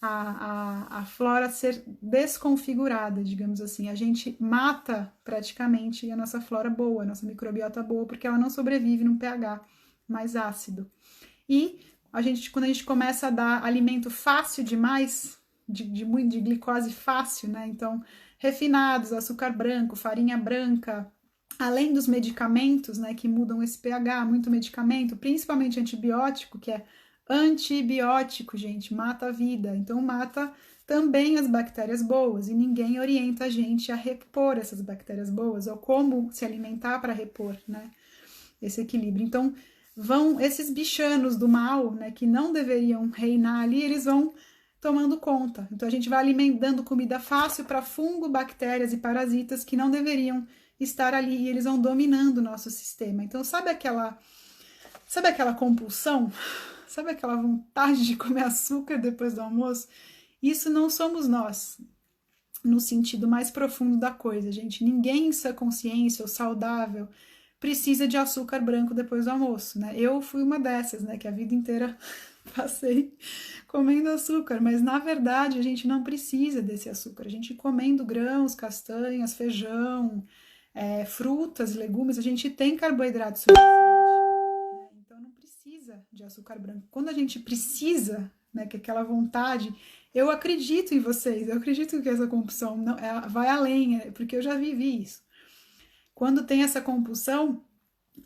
S1: a flora ser desconfigurada, digamos assim. A gente mata praticamente a nossa flora boa, a nossa microbiota boa, porque ela não sobrevive num pH mais ácido. E quando a gente começa a dar alimento fácil demais, de glicose fácil, né? Então, refinados, açúcar branco, farinha branca, além dos medicamentos, né, que mudam esse pH, muito medicamento, principalmente antibiótico, que é antibiótico, gente, mata a vida. Então, mata também as bactérias boas e ninguém orienta a gente a repor essas bactérias boas ou como se alimentar para repor, né, esse equilíbrio. Então, esses bichanos do mal, né, que não deveriam reinar ali, eles vão tomando conta. Então, a gente vai alimentando comida fácil para fungo, bactérias e parasitas que não deveriam estar ali e eles vão dominando o nosso sistema. Então, sabe aquela compulsão? Sabe aquela vontade de comer açúcar depois do almoço? Isso não somos nós, no sentido mais profundo da coisa, gente. Ninguém em sua consciência ou saudável precisa de açúcar branco depois do almoço, né? Eu fui uma dessas, né? Que a vida inteira passei comendo açúcar, mas na verdade a gente não precisa desse açúcar. A gente comendo grãos, castanhas, feijão, frutas, legumes, a gente tem carboidrato suficiente, né? Então não precisa de açúcar branco. Quando a gente precisa, né, que aquela vontade, eu acredito em vocês, eu acredito que essa compulsão não, vai além, porque eu já vivi isso. Quando tem essa compulsão,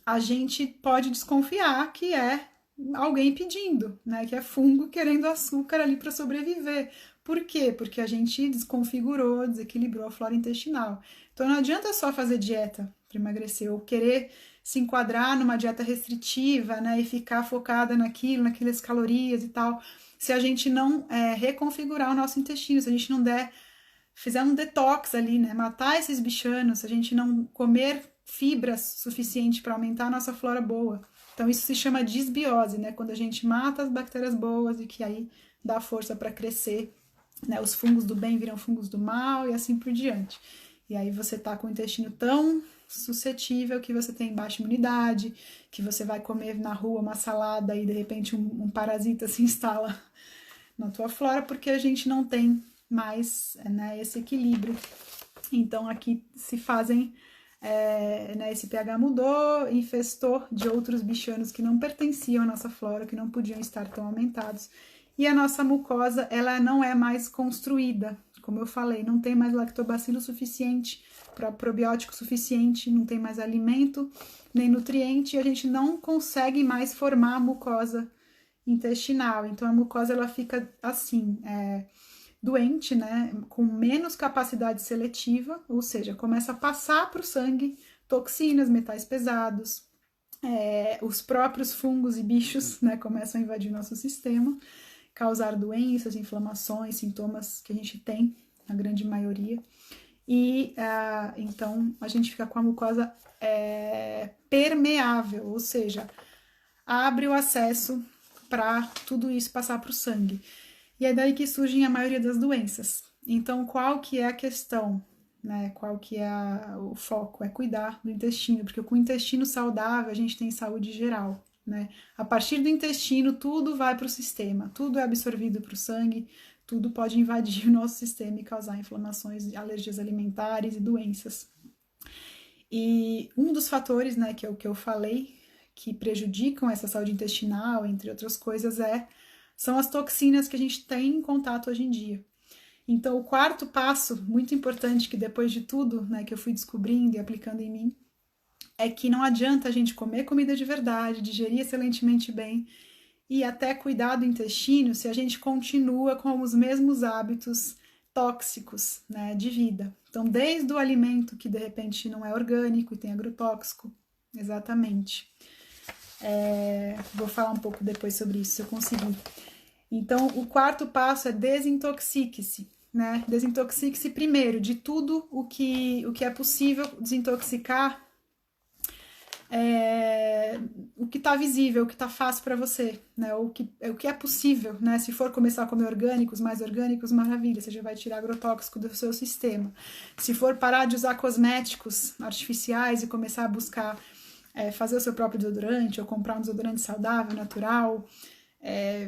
S1: a gente pode desconfiar que é alguém pedindo, né, que é fungo querendo açúcar ali para sobreviver. Por quê? Porque a gente desconfigurou, desequilibrou a flora intestinal. Então não adianta só fazer dieta para emagrecer ou querer se enquadrar numa dieta restritiva, né, e ficar focada naquelas calorias e tal, se a gente não reconfigurar o nosso intestino, se a gente não fizer um detox ali, né, matar esses bichanos, se a gente não comer fibras suficiente para aumentar a nossa flora boa. Então isso se chama disbiose, né? Quando a gente mata as bactérias boas e que aí dá força para crescer, né? Os fungos do bem viram fungos do mal e assim por diante. E aí você tá com o intestino tão suscetível que você tem baixa imunidade, que você vai comer na rua uma salada e de repente um parasita se instala na tua flora porque a gente não tem mais, né, esse equilíbrio. Então aqui se fazem, né, esse pH mudou, infestou de outros bichanos que não pertenciam à nossa flora, que não podiam estar tão aumentados. E a nossa mucosa, ela não é mais construída, como eu falei, não tem mais lactobacilo suficiente, probiótico suficiente, não tem mais alimento nem nutriente, e a gente não consegue mais formar a mucosa intestinal. Então a mucosa ela fica assim, doente, né, com menos capacidade seletiva, ou seja, começa a passar para o sangue toxinas, metais pesados, os próprios fungos e bichos, né, começam a invadir nosso sistema, causar doenças, inflamações, sintomas que a gente tem, a grande maioria. E então a gente fica com a mucosa permeável, ou seja, abre o acesso para tudo isso passar para o sangue. E é daí que surgem a maioria das doenças. Então, qual que é a questão, né? Qual que é o foco? É cuidar do intestino, porque com o intestino saudável a gente tem saúde geral, né? A partir do intestino, tudo vai para o sistema, tudo é absorvido para o sangue, tudo pode invadir o nosso sistema e causar inflamações, alergias alimentares e doenças. E um dos fatores, né, que é o que eu falei, que prejudicam essa saúde intestinal, entre outras coisas, são as toxinas que a gente tem em contato hoje em dia. Então, o quarto passo, muito importante, que depois de tudo, né, que eu fui descobrindo e aplicando em mim, é que não adianta a gente comer comida de verdade, digerir excelentemente bem e até cuidar do intestino se a gente continua com os mesmos hábitos tóxicos, né, de vida. Então, desde o alimento que de repente não é orgânico e tem agrotóxico, exatamente. Vou falar um pouco depois sobre isso, se eu conseguir. Então, o quarto passo é desintoxique-se, né? Desintoxique-se primeiro de tudo o que é possível desintoxicar, o que está visível, o que está fácil para você, né? O que é possível, né? Se for começar a comer orgânicos, mais orgânicos, maravilha, você já vai tirar agrotóxico do seu sistema. Se for parar de usar cosméticos artificiais e começar a buscar fazer o seu próprio desodorante ou comprar um desodorante saudável, natural,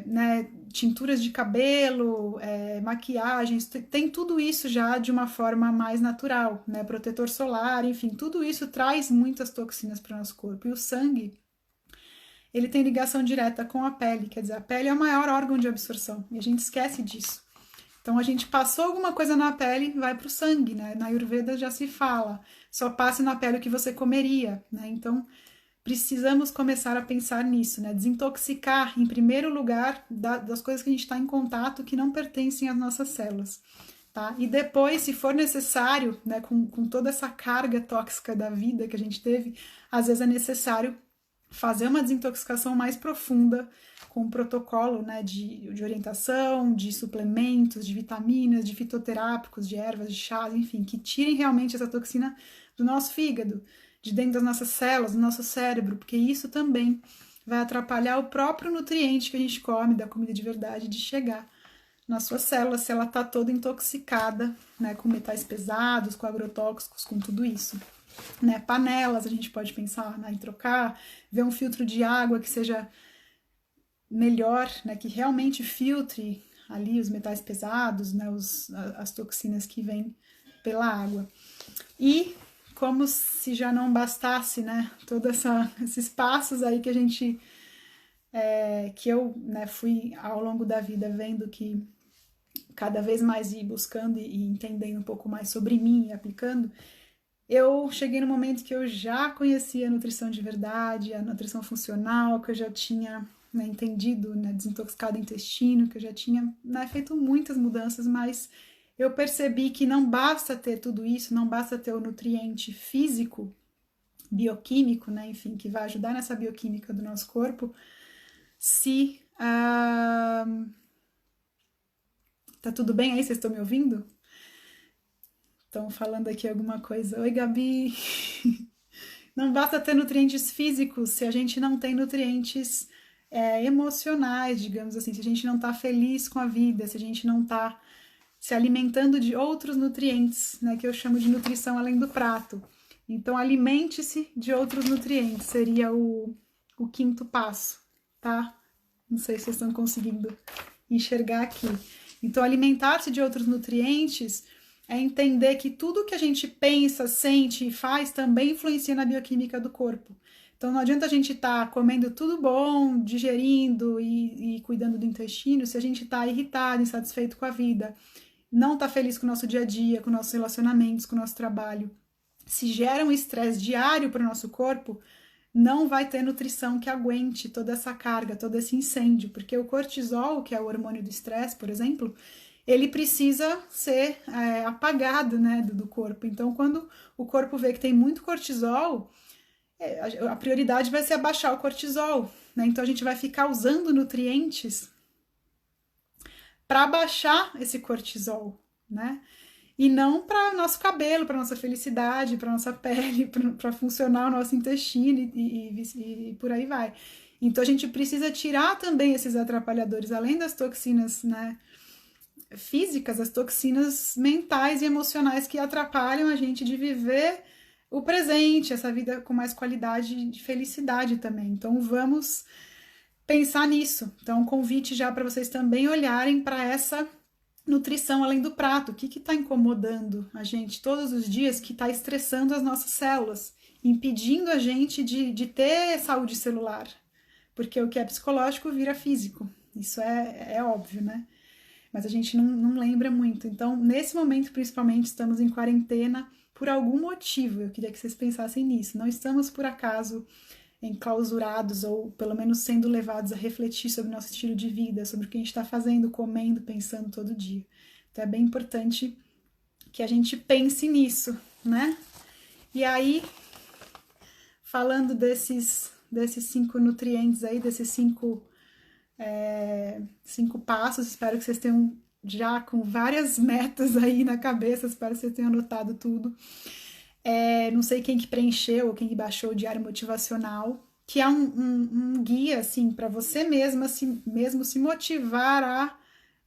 S1: né, tinturas de cabelo, maquiagens, tem tudo isso já de uma forma mais natural, né, protetor solar, enfim, tudo isso traz muitas toxinas para o nosso corpo. E o sangue, ele tem ligação direta com a pele, quer dizer, a pele é o maior órgão de absorção, e a gente esquece disso. Então, a gente passou alguma coisa na pele, vai para o sangue, né? Na Ayurveda já se fala, só passe na pele o que você comeria, né? Então, precisamos começar a pensar nisso, né? Desintoxicar, em primeiro lugar, das coisas que a gente está em contato que não pertencem às nossas células, tá? E depois, se for necessário, né, com toda essa carga tóxica da vida que a gente teve, às vezes é necessário fazer uma desintoxicação mais profunda, com um protocolo, né, de orientação, de suplementos, de vitaminas, de fitoterápicos, de ervas, de chás, enfim, que tirem realmente essa toxina do nosso fígado, de dentro das nossas células, do nosso cérebro, porque isso também vai atrapalhar o próprio nutriente que a gente come, da comida de verdade, de chegar na sua célula, se ela está toda intoxicada, né, com metais pesados, com agrotóxicos, com tudo isso. Né, panelas, a gente pode pensar, né, em trocar, ver um filtro de água que seja melhor, né, que realmente filtre ali os metais pesados, né, as toxinas que vêm pela água. E como se já não bastasse, né, todos esses passos aí que a gente, que eu, né, fui ao longo da vida vendo que cada vez mais ir buscando e entendendo um pouco mais sobre mim e aplicando, eu cheguei no momento que eu já conhecia a nutrição de verdade, a nutrição funcional, que eu já tinha, né, entendido, né, desintoxicado o intestino, que eu já tinha, né, feito muitas mudanças, mas eu percebi que não basta ter tudo isso, não basta ter o nutriente físico, bioquímico, né, enfim, que vai ajudar nessa bioquímica do nosso corpo, se... Tá tudo bem aí? Vocês estão me ouvindo? Estão falando aqui alguma coisa. Oi, Gabi! Não basta ter nutrientes físicos se a gente não tem nutrientes emocionais, digamos assim, se a gente não está feliz com a vida, se a gente não está se alimentando de outros nutrientes, né, que eu chamo de nutrição além do prato. Então, alimente-se de outros nutrientes, seria o quinto passo, tá? Não sei se vocês estão conseguindo enxergar aqui. Então, alimentar-se de outros nutrientes é entender que tudo que a gente pensa, sente e faz também influencia na bioquímica do corpo. Então, não adianta a gente estar comendo tudo bom, digerindo e cuidando do intestino, se a gente está irritado, insatisfeito com a vida, não está feliz com o nosso dia a dia, com nossos relacionamentos, com o nosso trabalho. Se gera um estresse diário para o nosso corpo, não vai ter nutrição que aguente toda essa carga, todo esse incêndio, porque o cortisol, que é o hormônio do estresse, por exemplo, ele precisa ser apagado, né, do corpo. Então, quando o corpo vê que tem muito cortisol, a prioridade vai ser abaixar o cortisol, né? Então, a gente vai ficar usando nutrientes para baixar esse cortisol, né? E não para nosso cabelo, para nossa felicidade, para nossa pele, para funcionar o nosso intestino e por aí vai. Então a gente precisa tirar também esses atrapalhadores, além das toxinas, né, físicas, as toxinas mentais e emocionais que atrapalham a gente de viver o presente, essa vida com mais qualidade de felicidade também. Então vamos pensar nisso. Então, um convite já para vocês também olharem para essa nutrição além do prato. O que está incomodando a gente todos os dias, que está estressando as nossas células, impedindo a gente de ter saúde celular? Porque o que é psicológico vira físico. Isso é óbvio, né? Mas a gente não lembra muito. Então, nesse momento, principalmente, estamos em quarentena por algum motivo. Eu queria que vocês pensassem nisso. Não estamos, por acaso, enclausurados ou pelo menos sendo levados a refletir sobre nosso estilo de vida, sobre o que a gente está fazendo, comendo, pensando todo dia. Então é bem importante que a gente pense nisso, né? E aí, falando desses 5 nutrientes aí, desses 5 passos, espero que vocês tenham já com várias metas aí na cabeça, espero que vocês tenham anotado tudo. Não sei quem que preencheu ou quem que baixou o Diário Motivacional, que é um guia, assim, para você mesmo se motivar a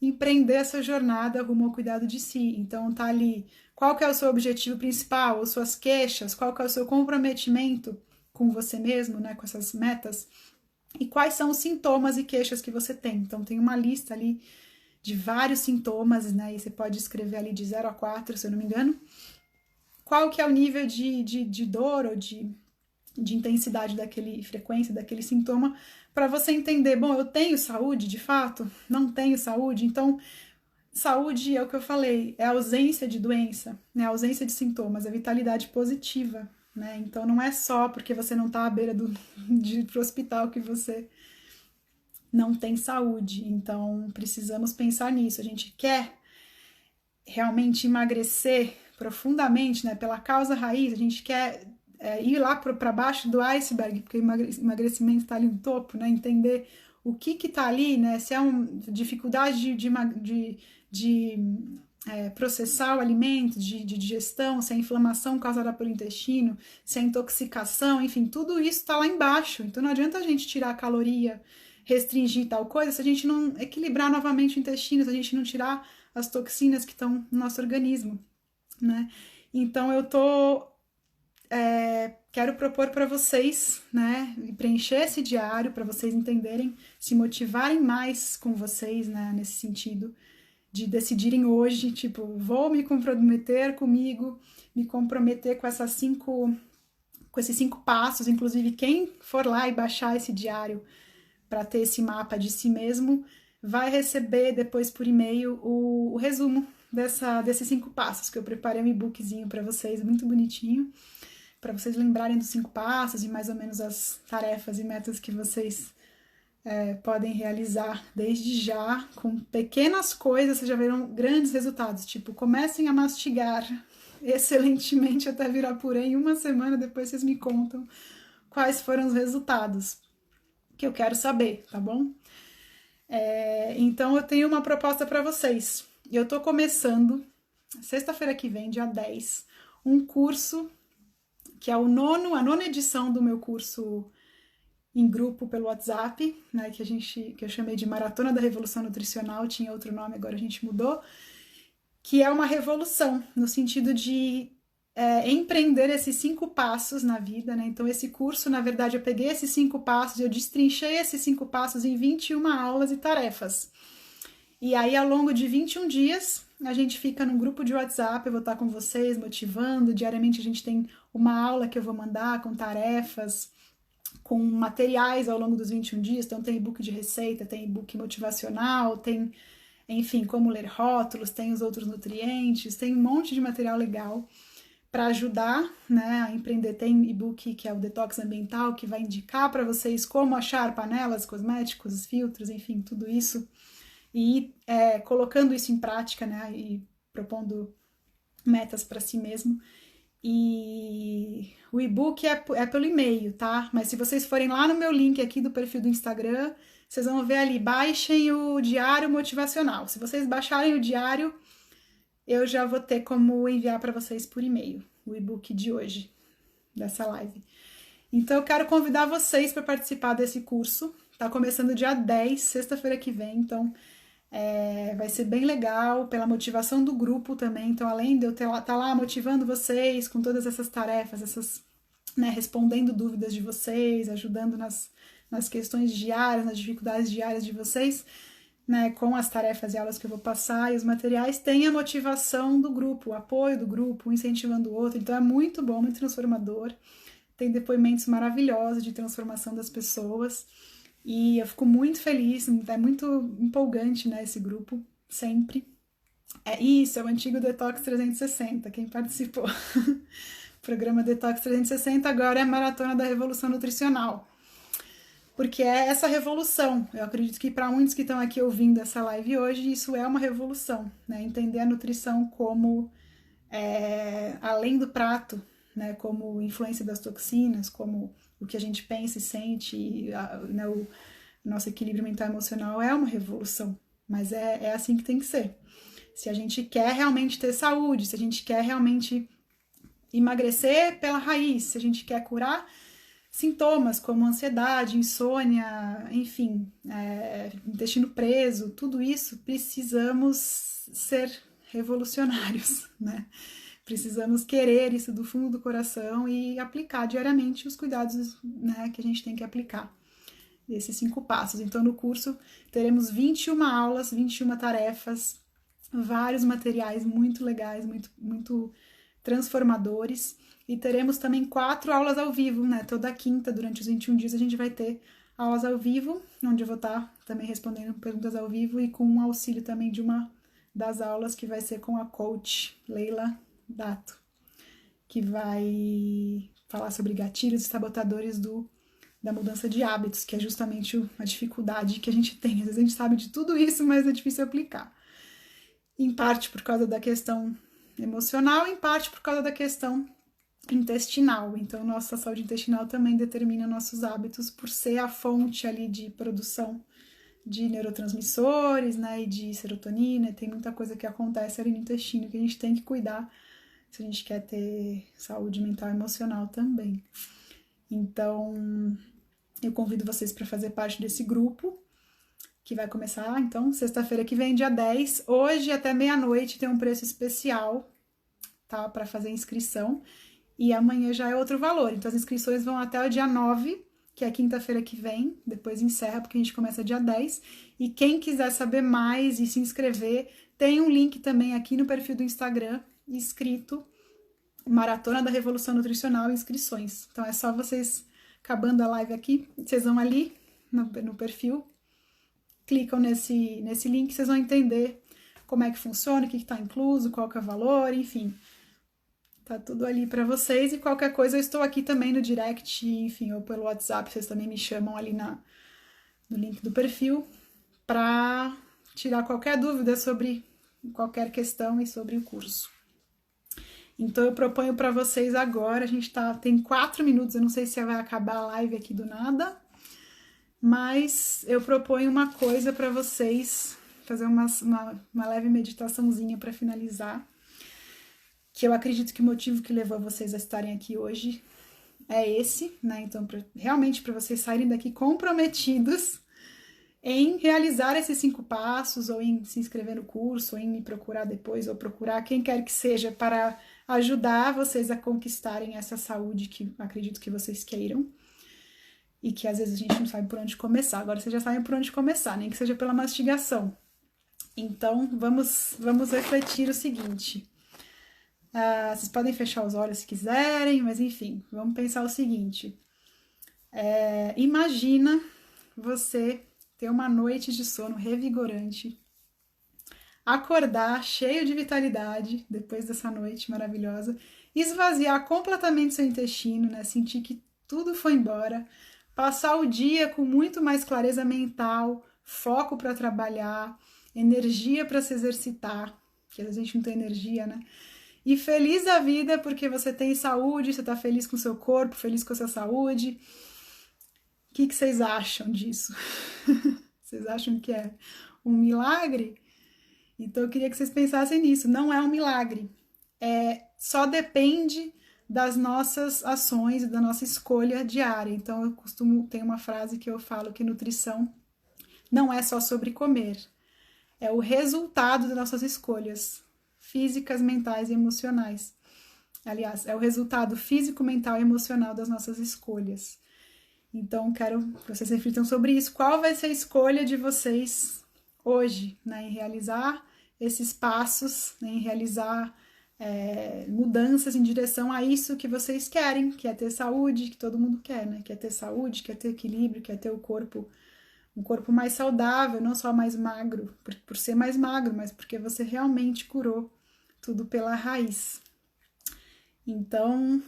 S1: empreender essa jornada rumo ao cuidado de si. Então tá ali, qual que é o seu objetivo principal, ou suas queixas, qual que é o seu comprometimento com você mesmo, né, com essas metas, e quais são os sintomas e queixas que você tem. Então tem uma lista ali de vários sintomas, né, e você pode escrever ali de 0 a 4, se eu não me engano, qual que é o nível de dor ou de intensidade frequência daquele sintoma, para você entender, bom, eu tenho saúde de fato? Não tenho saúde? Então, saúde é o que eu falei, é a ausência de doença, né? A ausência de sintomas, a vitalidade positiva, né? Então, não é só porque você não está à beira de ir pro hospital que você não tem saúde. Então, precisamos pensar nisso. A gente quer realmente emagrecer profundamente, né, pela causa raiz, a gente quer ir lá para baixo do iceberg, porque o emagrecimento está ali no topo, né, entender o que está ali, né, se é uma dificuldade de processar o alimento, de digestão, se é inflamação causada pelo intestino, se é intoxicação, enfim, tudo isso está lá embaixo. Então não adianta a gente tirar a caloria, restringir tal coisa, se a gente não equilibrar novamente o intestino, se a gente não tirar as toxinas que estão no nosso organismo, né? Então eu quero propor para vocês, né, preencher esse diário para vocês entenderem, se motivarem mais com vocês, né, nesse sentido de decidirem hoje, tipo, vou me comprometer comigo, me comprometer com esses 5 passos, inclusive quem for lá e baixar esse diário para ter esse mapa de si mesmo, vai receber depois por e-mail o resumo desses 5 passos, que eu preparei um e-bookzinho para vocês, muito bonitinho, para vocês lembrarem dos 5 passos e mais ou menos as tarefas e metas que vocês podem realizar desde já, com pequenas coisas, vocês já verão grandes resultados, tipo, comecem a mastigar excelentemente até virar purê em 1 semana, depois vocês me contam quais foram os resultados, que eu quero saber, tá bom? Então eu tenho uma proposta para vocês. Eu tô começando, sexta-feira que vem, dia 10, um curso que é a nona edição do meu curso em grupo pelo WhatsApp, né, que eu chamei de Maratona da Revolução Nutricional, tinha outro nome, agora a gente mudou, que é uma revolução, no sentido de empreender esses 5 passos na vida, né? Então, esse curso, na verdade, eu peguei esses 5 passos, eu destrinchei esses 5 passos em 21 aulas e tarefas. E aí, ao longo de 21 dias, a gente fica num grupo de WhatsApp, eu vou estar com vocês, motivando. Diariamente a gente tem uma aula que eu vou mandar com tarefas, com materiais ao longo dos 21 dias. Então, tem e-book de receita, tem e-book motivacional, tem, enfim, como ler rótulos, tem os outros nutrientes, tem um monte de material legal para ajudar, né, a empreender. Tem e-book que é o Detox Ambiental, que vai indicar para vocês como achar panelas, cosméticos, filtros, enfim, tudo isso. E colocando isso em prática, né, e propondo metas para si mesmo. E o e-book é pelo e-mail, tá? Mas se vocês forem lá no meu link aqui do perfil do Instagram, vocês vão ver ali, baixem o diário motivacional. Se vocês baixarem o diário, eu já vou ter como enviar para vocês por e-mail o e-book de hoje, dessa live. Então, eu quero convidar vocês para participar desse curso. Tá começando dia 10, sexta-feira que vem, então vai ser bem legal, pela motivação do grupo também. Então, além de eu estar lá motivando vocês com todas essas tarefas, né, respondendo dúvidas de vocês, ajudando nas questões diárias, nas dificuldades diárias de vocês, né, com as tarefas e aulas que eu vou passar e os materiais, tem a motivação do grupo, o apoio do grupo, um incentivando o outro. Então, é muito bom, muito transformador. Tem depoimentos maravilhosos de transformação das pessoas. E eu fico muito feliz, é muito empolgante, né, esse grupo, sempre. É o antigo Detox 360, quem participou. O programa Detox 360 agora é a Maratona da Revolução Nutricional. Porque é essa revolução. Eu acredito que para muitos que estão aqui ouvindo essa live hoje, isso é uma revolução, né? Entender a nutrição como além do prato, né? Como influência das toxinas, como o que a gente pensa e sente, né, o nosso equilíbrio mental e emocional é uma revolução, mas é assim que tem que ser. Se a gente quer realmente ter saúde, se a gente quer realmente emagrecer pela raiz, se a gente quer curar sintomas como ansiedade, insônia, enfim, intestino preso, tudo isso, precisamos ser revolucionários, né? Precisamos querer isso do fundo do coração e aplicar diariamente os cuidados, né, que a gente tem que aplicar. Esses 5 passos. Então, no curso, teremos 21 aulas, 21 tarefas, vários materiais muito legais, muito transformadores. E teremos também 4 aulas ao vivo, né? Toda quinta, durante os 21 dias, a gente vai ter aulas ao vivo, onde eu vou estar também respondendo perguntas ao vivo e com um auxílio também de uma das aulas que vai ser com a coach Leila Dato, que vai falar sobre gatilhos e sabotadores da mudança de hábitos, que é justamente a dificuldade que a gente tem. Às vezes a gente sabe de tudo isso, mas é difícil aplicar. Em parte por causa da questão emocional, em parte por causa da questão intestinal. Então, nossa saúde intestinal também determina nossos hábitos por ser a fonte ali de produção de neurotransmissores, né, e de serotonina. Tem muita coisa que acontece ali no intestino que a gente tem que cuidar se a gente quer ter saúde mental e emocional também. Então, eu convido vocês para fazer parte desse grupo, que vai começar, então, sexta-feira que vem, dia 10. Hoje, até meia-noite, tem um preço especial, tá, para fazer inscrição. E amanhã já é outro valor. Então, as inscrições vão até o dia 9, que é quinta-feira que vem. Depois encerra, porque a gente começa dia 10. E quem quiser saber mais e se inscrever, tem um link também aqui no perfil do Instagram, escrito Maratona da Revolução Nutricional Inscrições. Então, é só vocês, acabando a live aqui, vocês vão ali no perfil, clicam nesse link, vocês vão entender como é que funciona, o que está incluso, qual que é o valor, enfim. Tá tudo ali para vocês. E qualquer coisa, eu estou aqui também no direct, enfim, ou pelo WhatsApp, vocês também me chamam ali no link do perfil para tirar qualquer dúvida sobre qualquer questão e sobre o curso. Então, eu proponho para vocês agora, a gente tem 4 minutos, eu não sei se vai acabar a live aqui do nada, mas eu proponho uma coisa para vocês, fazer uma leve meditaçãozinha para finalizar, que eu acredito que o motivo que levou vocês a estarem aqui hoje é esse, né? Então, realmente para vocês saírem daqui comprometidos em realizar esses 5 passos, ou em se inscrever no curso, ou em me procurar depois, ou procurar quem quer que seja para ajudar vocês a conquistarem essa saúde que acredito que vocês queiram. E que às vezes a gente não sabe por onde começar. Agora vocês já sabem por onde começar, nem que seja pela mastigação. Então, vamos refletir o seguinte. Vocês podem fechar os olhos se quiserem, mas enfim, vamos pensar o seguinte. Imagina você ter uma noite de sono revigorante, acordar cheio de vitalidade depois dessa noite maravilhosa, esvaziar completamente seu intestino, né? Sentir que tudo foi embora, passar o dia com muito mais clareza mental, foco para trabalhar, energia para se exercitar, que às vezes a gente não tem energia, né? E feliz da vida porque você tem saúde, você tá feliz com o seu corpo, feliz com a sua saúde. O que vocês acham disso? Vocês acham que é um milagre? Então eu queria que vocês pensassem nisso. Não é um milagre. Só depende das nossas ações e da nossa escolha diária. Então eu costumo ter uma frase que eu falo que nutrição não é só sobre comer. É o resultado das nossas escolhas físicas, mentais e emocionais. Aliás, é o resultado físico, mental e emocional das nossas escolhas. Então, quero que vocês reflitam sobre isso. Qual vai ser a escolha de vocês hoje, né, em realizar esses passos, né, em realizar mudanças em direção a isso que vocês querem, que é ter saúde, que todo mundo quer, né? Quer ter saúde, quer ter equilíbrio, quer ter um corpo mais saudável, não só mais magro, por ser mais magro, mas porque você realmente curou tudo pela raiz. Então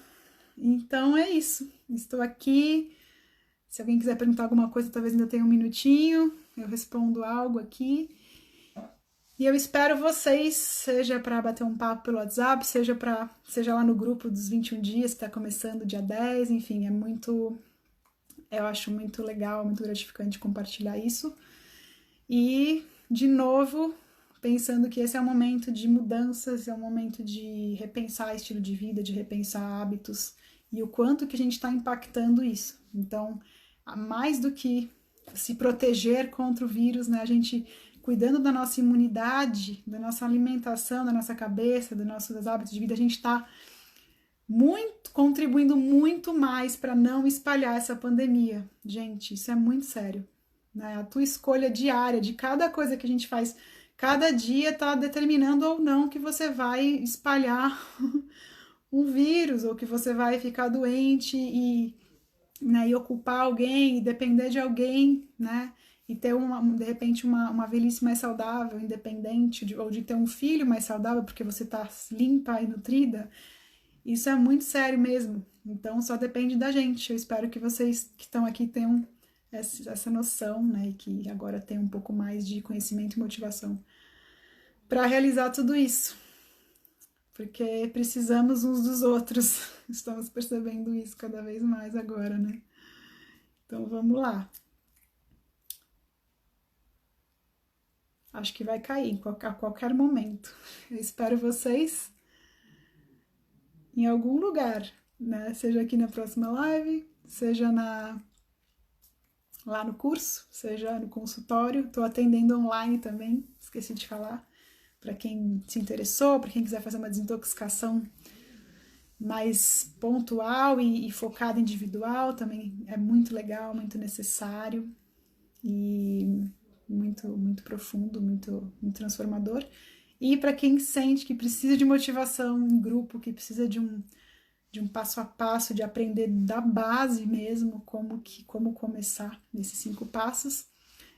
S1: é isso. Estou aqui. Se alguém quiser perguntar alguma coisa, talvez ainda tenha um minutinho, eu respondo algo aqui. E eu espero vocês, seja para bater um papo pelo WhatsApp, seja lá no grupo dos 21 dias, que está começando dia 10, enfim, eu acho muito legal, muito gratificante compartilhar isso. E, de novo, pensando que esse é um momento de mudanças, é um momento de repensar estilo de vida, de repensar hábitos, e o quanto que a gente está impactando isso. Então, mais do que se proteger contra o vírus, né, a gente cuidando da nossa imunidade, da nossa alimentação, da nossa cabeça, dos nossos hábitos de vida, a gente está contribuindo muito mais para não espalhar essa pandemia. Gente, isso é muito sério. Né? A tua escolha diária de cada coisa que a gente faz, cada dia está determinando ou não que você vai espalhar um vírus, ou que você vai ficar doente e ocupar alguém, e depender de alguém, né? E ter, de repente, uma velhice mais saudável, independente, ou de ter um filho mais saudável, porque você está limpa e nutrida. Isso é muito sério mesmo. Então, só depende da gente. Eu espero que vocês que estão aqui tenham essa noção, né? E que agora tenham um pouco mais de conhecimento e motivação para realizar tudo isso. Porque precisamos uns dos outros. Estamos percebendo isso cada vez mais agora, né? Então, vamos lá. Acho que vai cair a qualquer momento. Eu espero vocês em algum lugar, né? Seja aqui na próxima live, seja lá no curso, seja no consultório. Estou atendendo online também, esqueci de falar. Para quem se interessou, para quem quiser fazer uma desintoxicação mais pontual e focada individual, também é muito legal, muito necessário e muito, muito profundo, muito, muito transformador. E para quem sente que precisa de motivação em grupo, que precisa de um passo a passo, de aprender da base mesmo, como começar nesses 5 passos,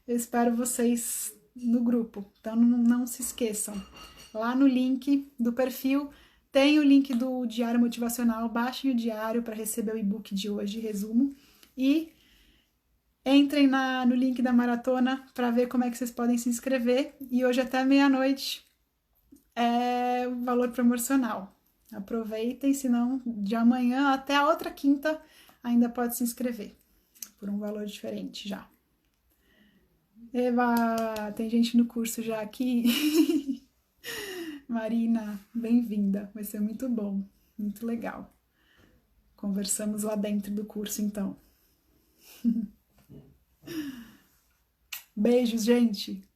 S1: eu espero vocês no grupo. Então não se esqueçam. Lá no link do perfil tem o link do Diário Motivacional, baixem o diário para receber o e-book de hoje, resumo, e entrem no link da maratona para ver como é que vocês podem se inscrever. E hoje até meia-noite é o valor promocional. Aproveitem, senão de amanhã até a outra quinta ainda pode se inscrever por um valor diferente já. Eva, tem gente no curso já aqui. Marina, bem-vinda, vai ser muito bom, muito legal. Conversamos lá dentro do curso, então. Beijos, gente!